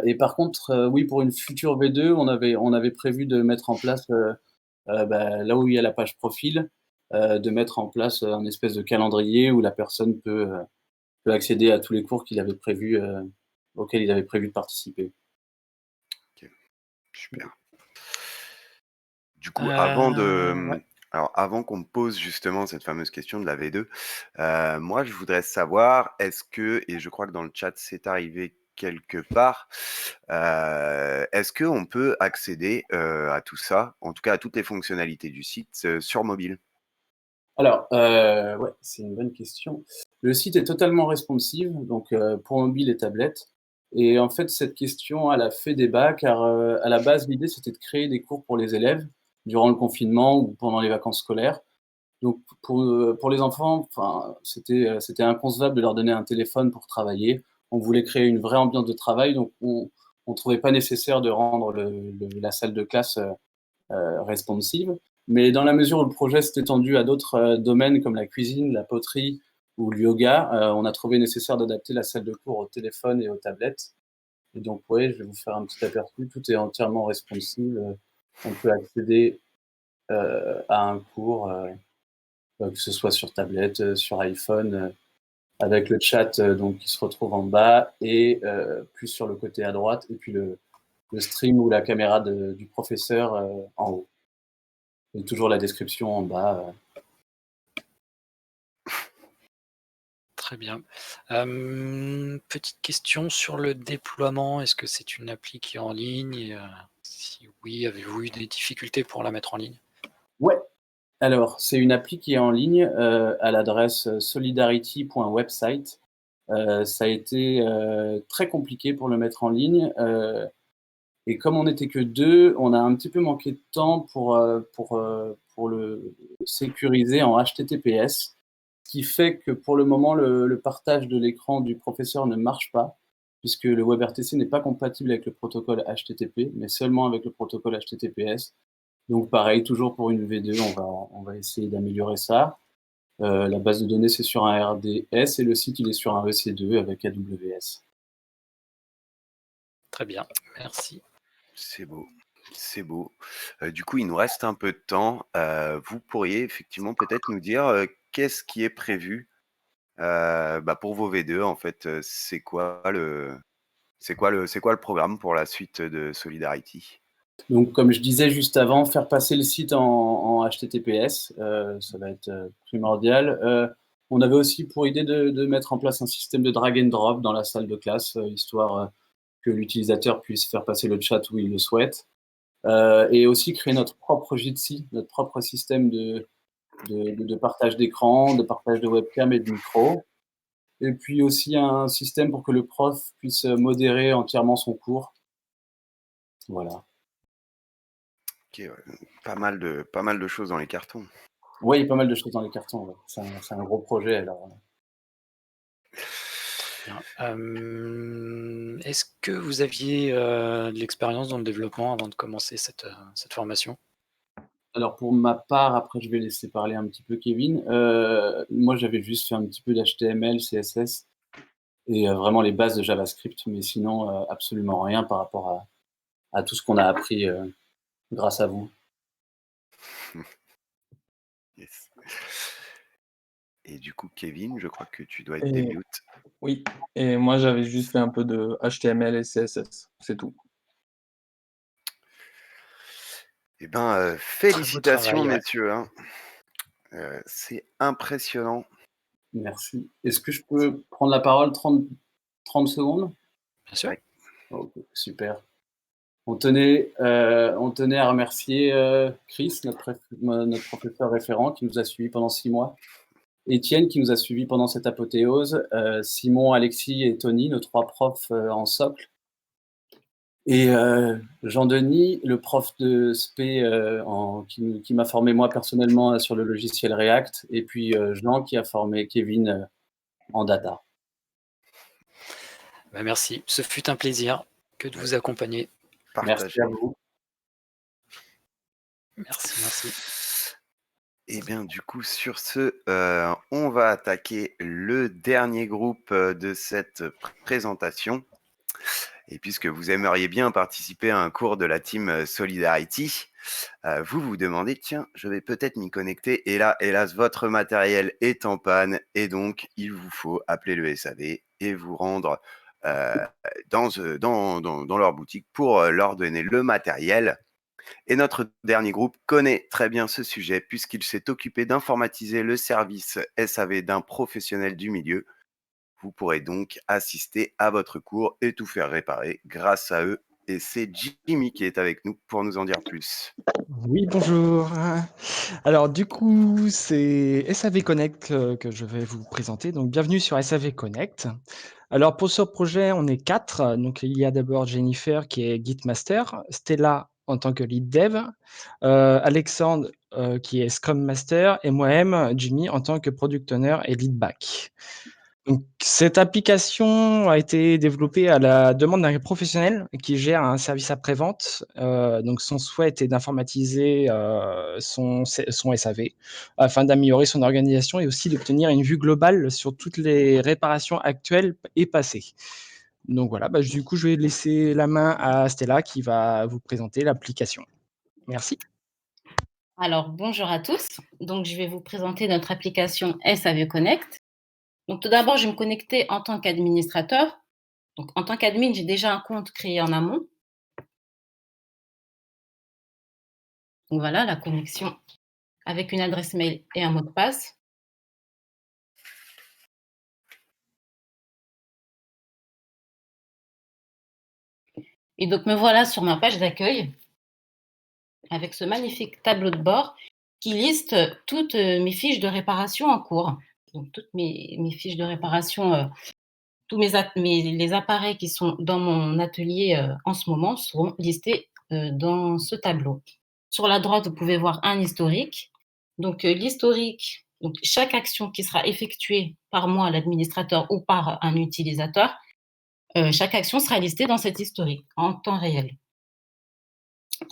Et par contre, oui, pour une future V2, on avait prévu de mettre en place, là où il y a la page profil, de mettre en place un espèce de calendrier où la personne peut accéder à tous les cours auxquels il avait prévu de participer. OK, super. Du coup, avant Ouais. avant qu'on me pose justement cette fameuse question de la V2, moi je voudrais savoir, est-ce que, et je crois que dans le chat c'est arrivé quelque part, est-ce qu'on peut accéder à tout ça, en tout cas à toutes les fonctionnalités du site sur mobile? Alors, ouais, c'est une bonne question. Le site est totalement responsive, donc pour mobile et tablette. Et en fait, cette question, elle a fait débat car à la base, l'idée, c'était de créer des cours pour les élèves durant le confinement ou pendant les vacances scolaires. Donc pour les enfants, enfin, c'était inconcevable de leur donner un téléphone pour travailler. On voulait créer une vraie ambiance de travail, donc on trouvait pas nécessaire de rendre la salle de classe responsive. Mais dans la mesure où le projet s'est étendu à d'autres domaines comme la cuisine, la poterie ou le yoga, on a trouvé nécessaire d'adapter la salle de cours au téléphone et aux tablettes. Et donc, oui, je vais vous faire un petit aperçu. Tout est entièrement responsive. On peut accéder à un cours, que ce soit sur tablette, sur iPhone, avec le chat donc, qui se retrouve en bas et plus sur le côté à droite, et puis le stream ou la caméra du professeur en haut. Et toujours la description en bas. Très bien. Petite question sur le déploiement. Est-ce que c'est une appli qui est en ligne et si oui, avez-vous eu des difficultés pour la mettre en ligne? Ouais, alors c'est une appli qui est en ligne à l'adresse solidarity.website. Ça a été très compliqué pour le mettre en ligne. Et comme on n'était que 2, on a un petit peu manqué de temps pour le sécuriser en HTTPS, ce qui fait que pour le moment, le partage de l'écran du professeur ne marche pas, puisque le WebRTC n'est pas compatible avec le protocole HTTP, mais seulement avec le protocole HTTPS. Donc pareil, toujours pour une V2, on va essayer d'améliorer ça. La base de données, c'est sur un RDS et le site, il est sur un EC2 avec AWS. Très bien, merci. C'est beau, c'est beau. Du coup, il nous reste un peu de temps. Vous pourriez effectivement peut-être nous dire qu'est-ce qui est prévu pour vos V2 en fait. C'est quoi le programme pour la suite de Solidarity? Donc, comme je disais juste avant, faire passer le site en HTTPS, ça va être primordial. On avait aussi pour idée de mettre en place un système de drag and drop dans la salle de classe, histoire que l'utilisateur puisse faire passer le chat où il le souhaite. Et aussi créer notre propre Jitsi, notre propre système de partage d'écran, de partage de webcam et de micro. Et puis aussi un système pour que le prof puisse modérer entièrement son cours. Voilà. OK, ouais, pas mal de choses dans les cartons. Oui, il y a pas mal de choses dans les cartons. Ouais. C'est un gros projet alors. Bien. Est-ce que vous aviez de l'expérience dans le développement avant de commencer cette formation? Alors pour ma part, après je vais laisser parler un petit peu Kevin. Moi j'avais juste fait un petit peu d'HTML, CSS et vraiment les bases de JavaScript, mais sinon absolument rien par rapport à tout ce qu'on a appris grâce à vous. Yes. Et du coup, Kevin, je crois que tu dois être Et démute. oui, et moi j'avais juste fait un peu de HTML et CSS, c'est tout. Eh ben, Très beau félicitations, travail, ouais. messieurs, hein. C'est impressionnant. Merci. Est-ce que je peux prendre la parole 30 secondes? Bien sûr. Ouais. Ok, super. On tenait à remercier Chris, notre professeur référent qui nous a suivis pendant 6 mois. Étienne qui nous a suivis pendant cette apothéose. Simon, Alexis et Tony, nos 3 profs en socle. Et Jean-Denis, le prof de spé qui m'a formé moi personnellement sur le logiciel React. Et puis Jean qui a formé Kevin en data. Bah, merci. Ce fut un plaisir que de vous accompagner. Merci à vous. Merci, merci. Et bien, du coup, sur ce, on va attaquer le dernier groupe de cette présentation. Et puisque vous aimeriez bien participer à un cours de la team Solidarity, vous vous demandez, tiens, je vais peut-être m'y connecter. Et là, hélas, votre matériel est en panne. Et donc, il vous faut appeler le SAV et vous rendre dans leur boutique pour leur donner le matériel. Et notre dernier groupe connaît très bien ce sujet puisqu'il s'est occupé d'informatiser le service SAV d'un professionnel du milieu. Vous pourrez donc assister à votre cours et tout faire réparer grâce à eux. Et c'est Jimmy qui est avec nous pour nous en dire plus. Oui, bonjour. Alors du coup, c'est SAV Connect que je vais vous présenter. Donc bienvenue sur SAV Connect. Alors pour ce projet, on est 4. Donc il y a d'abord Jennifer qui est Git Master, Stella en tant que lead dev, Alexandre qui est Scrum Master et moi-même, Jimmy, en tant que Product Owner et lead back. Donc, cette application a été développée à la demande d'un professionnel qui gère un service après-vente. Donc son souhait était d'informatiser, son SAV afin d'améliorer son organisation et aussi d'obtenir une vue globale sur toutes les réparations actuelles et passées. Donc voilà, du coup, je vais laisser la main à Stella qui va vous présenter l'application. Merci. Alors, bonjour à tous. Donc, je vais vous présenter notre application SAV Connect. Donc, tout d'abord, je vais me connecter en tant qu'administrateur. Donc, en tant qu'admin, j'ai déjà un compte créé en amont. Donc, voilà la connexion avec une adresse mail et un mot de passe. Et donc, me voilà sur ma page d'accueil avec ce magnifique tableau de bord qui liste toutes mes fiches de réparation en cours. Donc, toutes mes fiches de réparation, tous les appareils qui sont dans mon atelier en ce moment seront listés dans ce tableau. Sur la droite, vous pouvez voir un historique. Donc, l'historique, donc chaque action qui sera effectuée par moi, l'administrateur, ou par un utilisateur, chaque action sera listée dans cet historique en temps réel.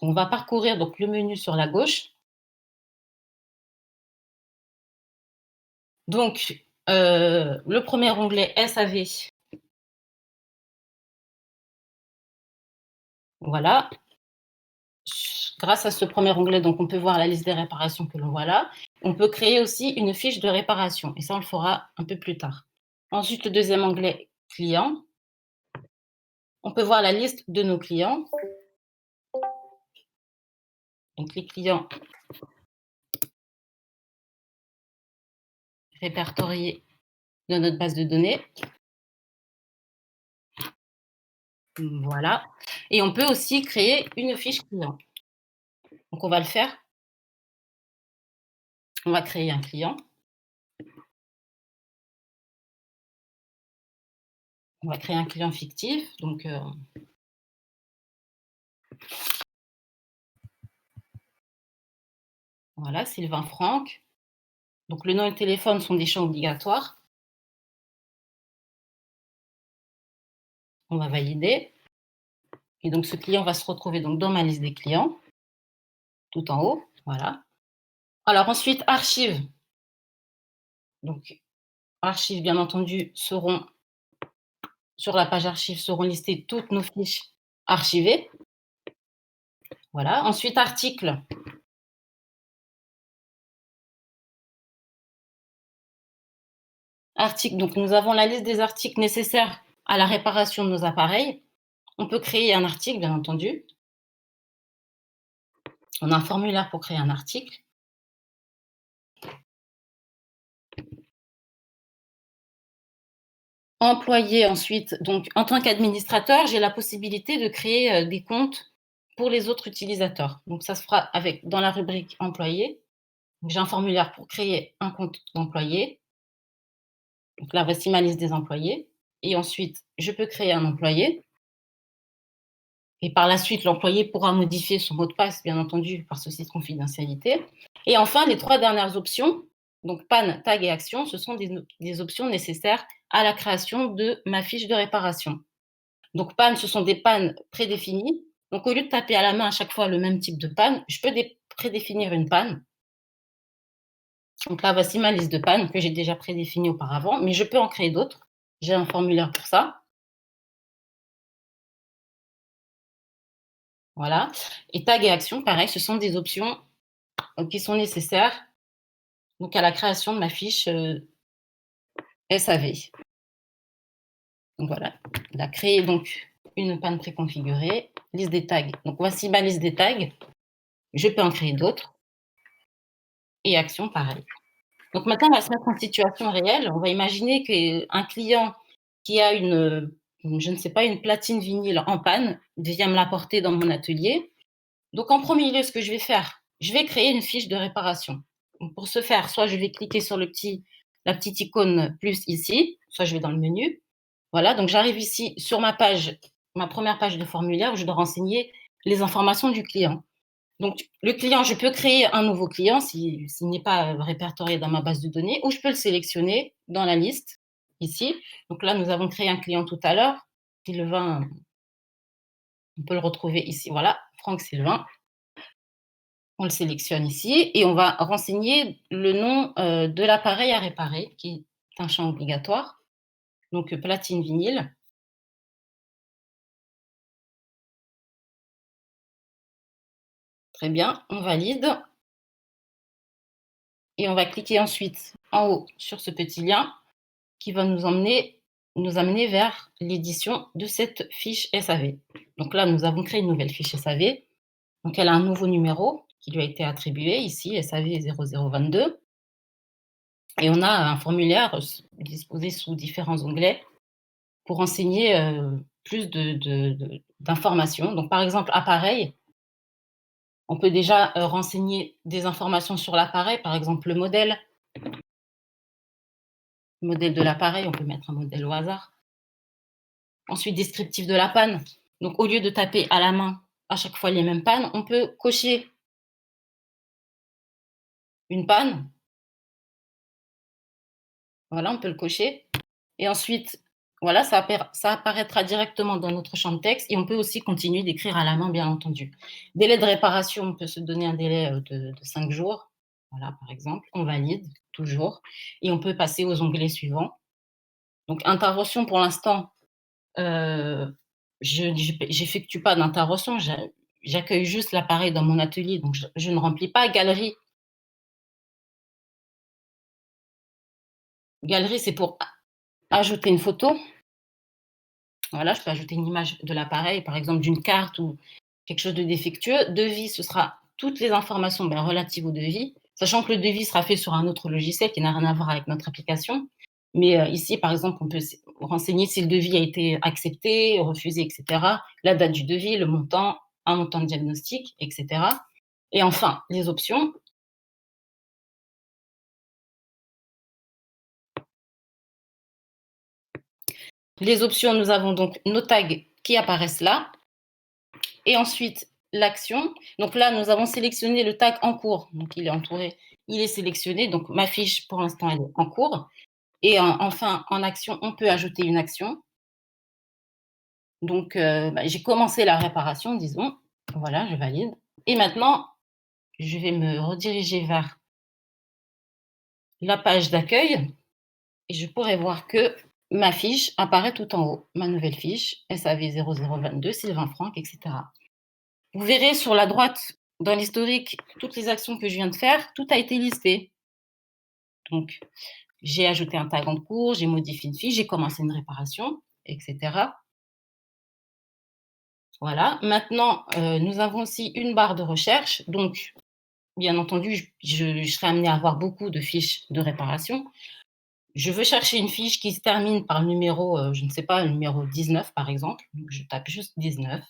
On va parcourir donc le menu sur la gauche. Donc, le premier onglet SAV. Voilà. Grâce à ce premier onglet, donc, on peut voir la liste des réparations que l'on voit là. On peut créer aussi une fiche de réparation, et ça, on le fera un peu plus tard. Ensuite, le deuxième onglet, client. On peut voir la liste de nos clients. Donc, les clients répertoriés dans notre base de données. Voilà. Et on peut aussi créer une fiche client. Donc, on va le faire. On va créer un client. On va créer un client fictif. Donc, voilà, Sylvain Franck. Donc, le nom et le téléphone sont des champs obligatoires. On va valider. Et donc, ce client va se retrouver donc dans ma liste des clients, tout en haut. Voilà. Alors ensuite, archives. Donc, archives, bien entendu, seront sur la page archives seront listées toutes nos fiches archivées. Voilà. Ensuite, articles. Articles. Donc, nous avons la liste des articles nécessaires à la réparation de nos appareils. On peut créer un article, bien entendu. On a un formulaire pour créer un article. Employé ensuite, donc en tant qu'administrateur, j'ai la possibilité de créer des comptes pour les autres utilisateurs. Donc ça se fera dans la rubrique employé. J'ai un formulaire pour créer un compte d'employé. Donc là, voici ma liste des employés. Et ensuite, je peux créer un employé. Et par la suite, l'employé pourra modifier son mot de passe, bien entendu, par souci de confidentialité. Et enfin, les 3 dernières options, donc panne, tag et action, ce sont des options nécessaires à la création de ma fiche de réparation. Donc panne, ce sont des pannes prédéfinies. Donc au lieu de taper à la main à chaque fois le même type de panne, je peux prédéfinir une panne. Donc là, voici ma liste de pannes que j'ai déjà prédéfinie auparavant, mais je peux en créer d'autres. J'ai un formulaire pour ça. Voilà. Et tag et action, pareil, ce sont des options qui sont nécessaires donc à la création de ma fiche SAV. Donc voilà, il a créé donc une panne préconfigurée, liste des tags. Donc voici ma liste des tags. Je peux en créer d'autres. Et action, pareil. Donc maintenant, on va se mettre en situation réelle. On va imaginer qu'un client qui a je ne sais pas, une platine vinyle en panne vient me l'apporter dans mon atelier. Donc en premier lieu, ce que je vais faire, je vais créer une fiche de réparation. Donc, pour ce faire, soit je vais cliquer sur la petite icône plus ici, soit je vais dans le menu. Voilà, donc j'arrive ici sur ma première page de formulaire où je dois renseigner les informations du client. Donc, le client, je peux créer un nouveau client s'il n'est pas répertorié dans ma base de données, ou je peux le sélectionner dans la liste, ici. Donc là, nous avons créé un client tout à l'heure. Sylvain, on peut le retrouver ici. Voilà, Franck Sylvain. On le sélectionne ici et on va renseigner le nom de l'appareil à réparer, qui est un champ obligatoire. Donc, platine vinyle. Très bien, on valide. Et on va cliquer ensuite en haut sur ce petit lien qui va nous amener vers l'édition de cette fiche SAV. Donc là, nous avons créé une nouvelle fiche SAV. Donc elle a un nouveau numéro qui lui a été attribué ici, SAV 0022. Et on a un formulaire disposé sous différents onglets pour renseigner plus d'informations. Donc par exemple, appareil. On peut déjà renseigner des informations sur l'appareil, par exemple le modèle. Le modèle de l'appareil, on peut mettre un modèle au hasard. Ensuite, descriptif de la panne. Donc, au lieu de taper à la main à chaque fois les mêmes pannes, on peut cocher une panne. Voilà, on peut le cocher. Et ensuite, voilà, ça apparaîtra directement dans notre champ de texte et on peut aussi continuer d'écrire à la main, bien entendu. Délai de réparation, on peut se donner un délai de 5 jours. Voilà, par exemple, on valide toujours et on peut passer aux onglets suivants. Donc, intervention, pour l'instant, je n'effectue pas d'intervention, j'accueille juste l'appareil dans mon atelier, donc je ne remplis pas. Galerie. Galerie, c'est pour ajouter une photo. Voilà, je peux ajouter une image de l'appareil, par exemple d'une carte ou quelque chose de défectueux. Devis, ce sera toutes les informations relatives au devis, sachant que le devis sera fait sur un autre logiciel qui n'a rien à voir avec notre application. Mais ici, par exemple, on peut renseigner si le devis a été accepté, refusé, etc. La date du devis, le montant, un montant de diagnostic, etc. Et enfin, les options. Les options, nous avons donc nos tags qui apparaissent là. Et ensuite, l'action. Donc là, nous avons sélectionné le tag en cours. Donc, il est entouré, il est sélectionné. Donc, ma fiche, pour l'instant, elle est en cours. Et enfin, en action, on peut ajouter une action. Donc, j'ai commencé la réparation, disons. Voilà, je valide. Et maintenant, je vais me rediriger vers la page d'accueil et je pourrai voir que ma fiche apparaît tout en haut. Ma nouvelle fiche, SAV 0022, Sylvain Franck, etc. Vous verrez sur la droite, dans l'historique, toutes les actions que je viens de faire, tout a été listé. Donc, j'ai ajouté un tag en cours, j'ai modifié une fiche, j'ai commencé une réparation, etc. Voilà. Maintenant, nous avons aussi une barre de recherche. Donc, bien entendu, je serai amenée à avoir beaucoup de fiches de réparation. Je veux chercher une fiche qui se termine par le numéro, je ne sais pas, le numéro 19 par exemple. Donc, je tape juste 19.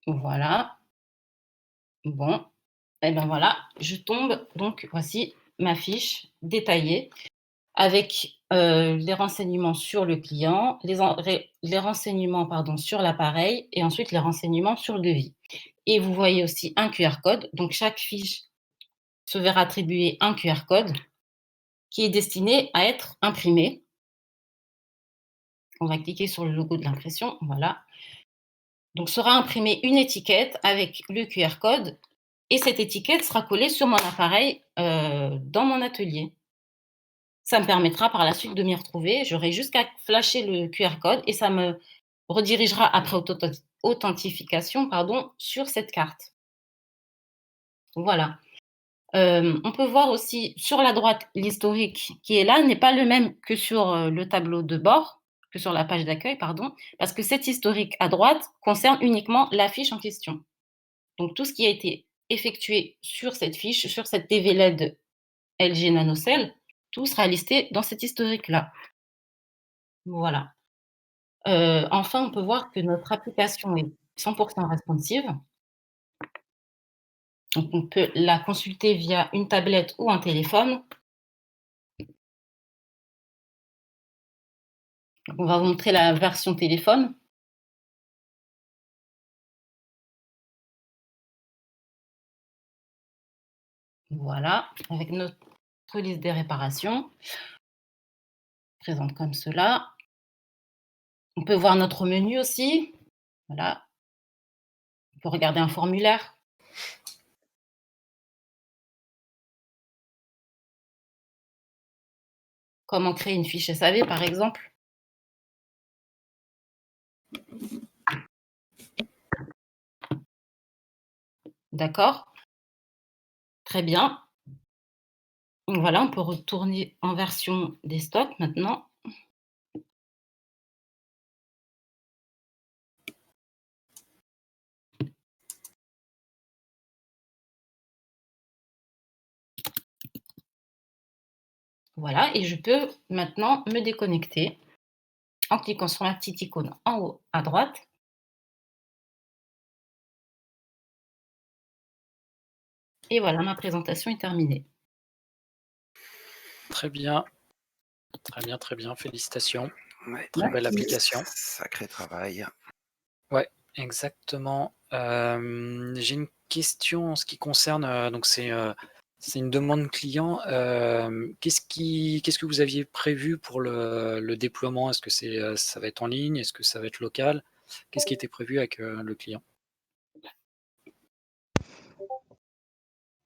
Voilà. Bon. Et bien voilà, je tombe. Donc, voici ma fiche détaillée avec les renseignements sur le client, les renseignements sur l'appareil et ensuite les renseignements sur le devis. Et vous voyez aussi un QR code. Donc, chaque fiche se verra attribuer un QR code qui est destiné à être imprimé. On va cliquer sur le logo de l'impression. Voilà. Donc, sera imprimée une étiquette avec le QR code et cette étiquette sera collée sur mon appareil dans mon atelier. Ça me permettra par la suite de m'y retrouver. J'aurai juste qu'à flasher le QR code et ça me redirigera après authentification sur cette carte. Voilà. On peut voir aussi sur la droite l'historique qui est là n'est pas le même que sur le tableau de bord, que sur la page d'accueil, parce que cet historique à droite concerne uniquement la fiche en question. Donc tout ce qui a été effectué sur cette fiche, sur cette TV LED LG NanoCell, tout sera listé dans cet historique-là. Voilà. Enfin, on peut voir que notre application est 100% responsive. Donc on peut la consulter via une tablette ou un téléphone. Donc, on va vous montrer la version téléphone. Voilà, avec notre liste des réparations, présente comme cela. On peut voir notre menu aussi. Voilà. On peut regarder un formulaire. Comment créer une fiche SAV, par exemple. D'accord. Très bien. Donc voilà, on peut retourner en version desktop maintenant. Voilà, et je peux maintenant me déconnecter en cliquant sur la petite icône en haut à droite. Et voilà, ma présentation est terminée. Très bien. Très bien, très bien. Félicitations. Ouais, Très belle application. Sacré travail. Ouais, exactement. J'ai une question en ce qui concerne, donc c'est une demande client. Qu'est-ce que vous aviez prévu pour le déploiement? Est-ce que ça va être en ligne? Est-ce que ça va être local? Qu'est-ce qui était prévu avec le client?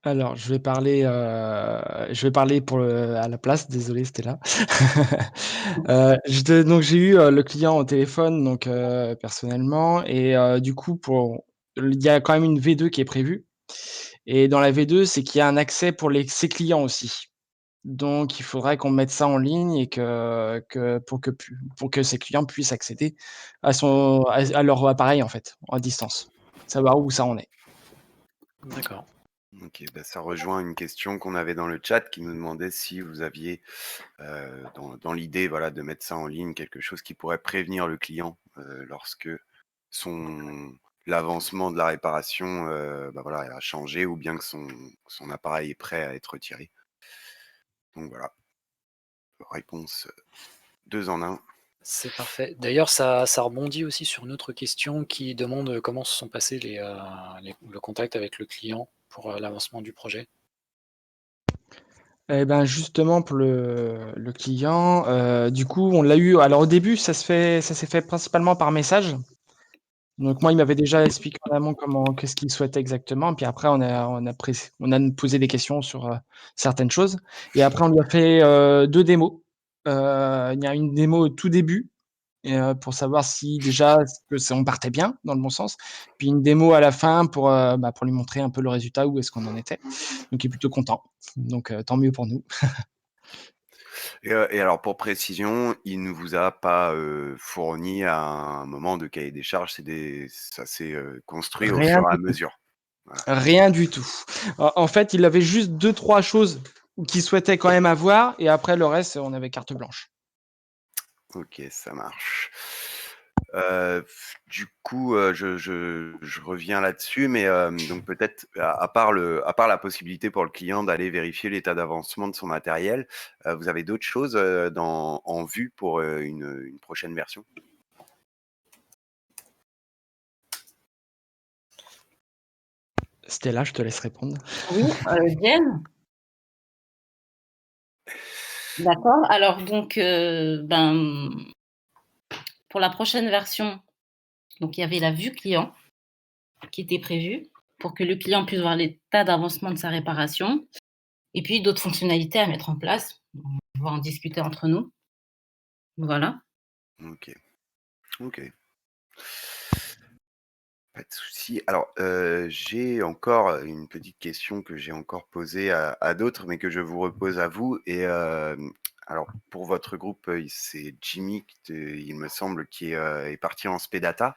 Alors, je vais parler à la place, désolé, c'était là. Donc j'ai eu, le client au téléphone, donc personnellement et du coup il y a quand même une V2 qui est prévue et dans la V2, c'est qu'il y a un accès pour ses clients aussi. Donc il faudrait qu'on mette ça en ligne et pour que ses clients puissent accéder à leur appareil, en fait, à distance. Savoir où ça en est. D'accord. Ok, bah ça rejoint une question qu'on avait dans le chat qui nous demandait si vous aviez dans l'idée de mettre ça en ligne, quelque chose qui pourrait prévenir le client lorsque l'avancement de la réparation a changé ou bien que son appareil est prêt à être retiré. Donc voilà, réponse 2 en 1. C'est parfait. D'ailleurs, ça rebondit aussi sur une autre question qui demande comment se sont passés le contact avec le client pour l'avancement du projet. Eh ben, justement pour le client, du coup, on l'a eu alors au début, ça s'est fait principalement par message. Donc moi, il m'avait déjà expliqué en amont qu'est-ce qu'il souhaitait exactement. Puis après, on a posé des questions sur, certaines choses et après on lui a fait, 2 démos. Il y a une démo au tout début et pour savoir si déjà on partait bien dans le bon sens. Puis une démo à la fin pour lui montrer un peu le résultat, où est-ce qu'on en était. Donc il est plutôt content. Donc tant mieux pour nous. Et alors pour précision, il ne vous a pas, fourni à un moment de cahier des charges, ça s'est, construit au Rien fur et du à tout. mesure? Voilà. Rien du tout. En fait, il avait juste 2-3 choses qu'il souhaitait quand même avoir et après le reste, on avait carte blanche. OK, ça marche. Du coup, je reviens là-dessus, mais donc peut-être à part la possibilité pour le client d'aller vérifier l'état d'avancement de son matériel, vous avez d'autres choses, en vue pour, une prochaine version? Stella, je te laisse répondre. Oui, Jen? D'accord. Alors donc, pour la prochaine version, donc il y avait la vue client qui était prévue pour que le client puisse voir l'état d'avancement de sa réparation et puis d'autres fonctionnalités à mettre en place. On va en discuter entre nous. Voilà. OK. OK. Pas de souci. Alors, j'ai encore une petite question que j'ai encore posée à d'autres, mais que je vous repose à vous et alors pour votre groupe, c'est Jimmy il me semble qui est parti en spé-data.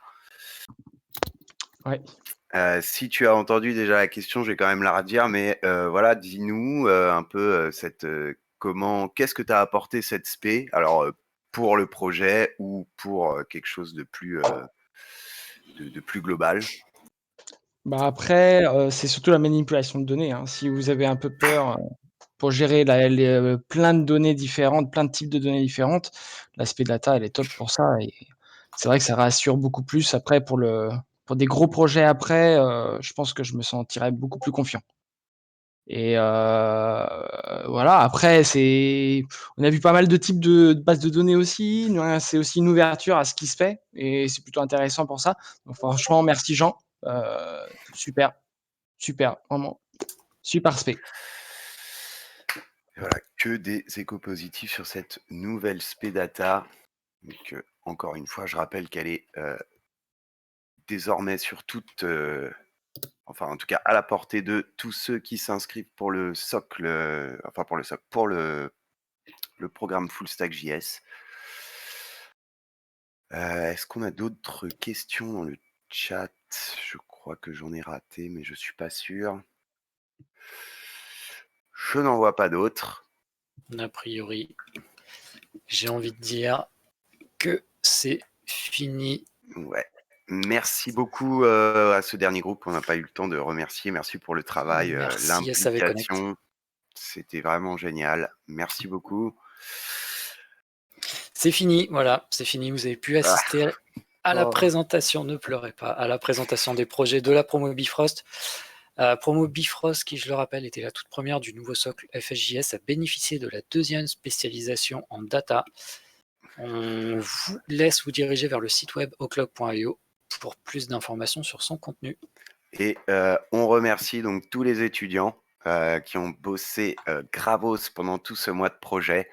Ouais. Si tu as entendu déjà la question, je vais quand même la redire, mais voilà, dis-nous, un peu, qu'est-ce que tu as apporté cette spé? Alors, pour le projet ou pour, quelque chose de plus, de plus global? Bah, après, c'est surtout la manipulation de données, hein. Si vous avez un peu peur, pour gérer plein de données différentes, plein de types de données différentes, l'aspect data, elle est top pour ça et c'est vrai que ça rassure beaucoup plus après pour des gros projets après, je pense que je me sentirais beaucoup plus confiant et voilà. Après on a vu pas mal de types de bases de données aussi, c'est aussi une ouverture à ce qui se fait et c'est plutôt intéressant pour ça. Donc franchement, merci Jean, super, super, vraiment super spé. Voilà, que des échos positifs sur cette nouvelle spé-data. Donc, encore une fois, je rappelle qu'elle est, désormais sur toute, enfin en tout cas à la portée de tous ceux qui s'inscrivent pour le socle, enfin pour le socle, pour le programme Full Stack JS. Est-ce qu'on a d'autres questions dans le chat? Je crois que j'en ai raté, mais je suis pas sûr. Je n'en vois pas d'autres. A priori, j'ai envie de dire que c'est fini. Ouais. Merci beaucoup, à ce dernier groupe qu'on n'a pas eu le temps de remercier. Merci pour le travail, Merci SAV Connect. l'implication. C'était vraiment génial. Merci beaucoup. C'est fini, voilà, c'est fini. Vous avez pu assister à la Oh. présentation, ne pleurez pas, à la présentation des projets de la promo Bifrost. Promo Bifrost, qui je le rappelle, était la toute première du nouveau socle FSJS, a bénéficié de la deuxième spécialisation en data. On vous laisse vous diriger vers le site web oclog.io pour plus d'informations sur son contenu. Et on remercie donc tous les étudiants qui ont bossé gravos pendant tout ce mois de projet.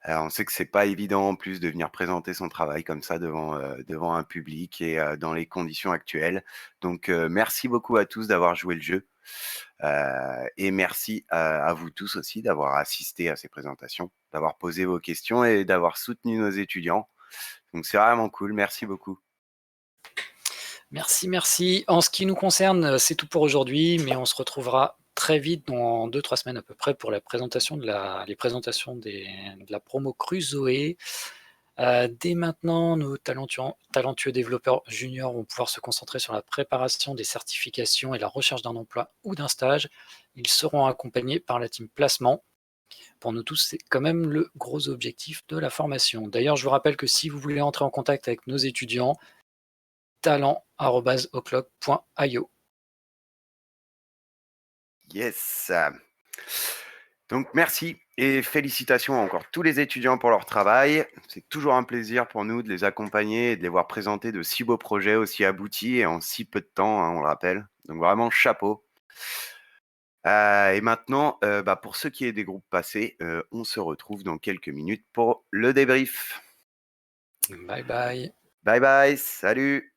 On sait que c'est pas évident en plus de venir présenter son travail comme ça devant un public et dans les conditions actuelles. Donc merci beaucoup à tous d'avoir joué le jeu. Et merci à vous tous aussi d'avoir assisté à ces présentations, d'avoir posé vos questions et d'avoir soutenu nos étudiants. Donc c'est vraiment cool, merci beaucoup. Merci, merci. En ce qui nous concerne, c'est tout pour aujourd'hui, mais on se retrouvera très vite, dans 2-3 semaines à peu près, pour la présentation de la promo Crusoe. Dès maintenant, nos talentueux développeurs juniors vont pouvoir se concentrer sur la préparation des certifications et la recherche d'un emploi ou d'un stage. Ils seront accompagnés par la team placement. Pour nous tous, c'est quand même le gros objectif de la formation. D'ailleurs, je vous rappelle que si vous voulez entrer en contact avec nos étudiants, talent@oclog.io. Yes. Donc merci et félicitations à encore tous les étudiants pour leur travail. C'est toujours un plaisir pour nous de les accompagner et de les voir présenter de si beaux projets aussi aboutis et en si peu de temps, hein, on le rappelle. Donc vraiment chapeau. Et maintenant, pour ce qui est des groupes passés, on se retrouve dans quelques minutes pour le débrief. Bye bye. Bye bye, salut.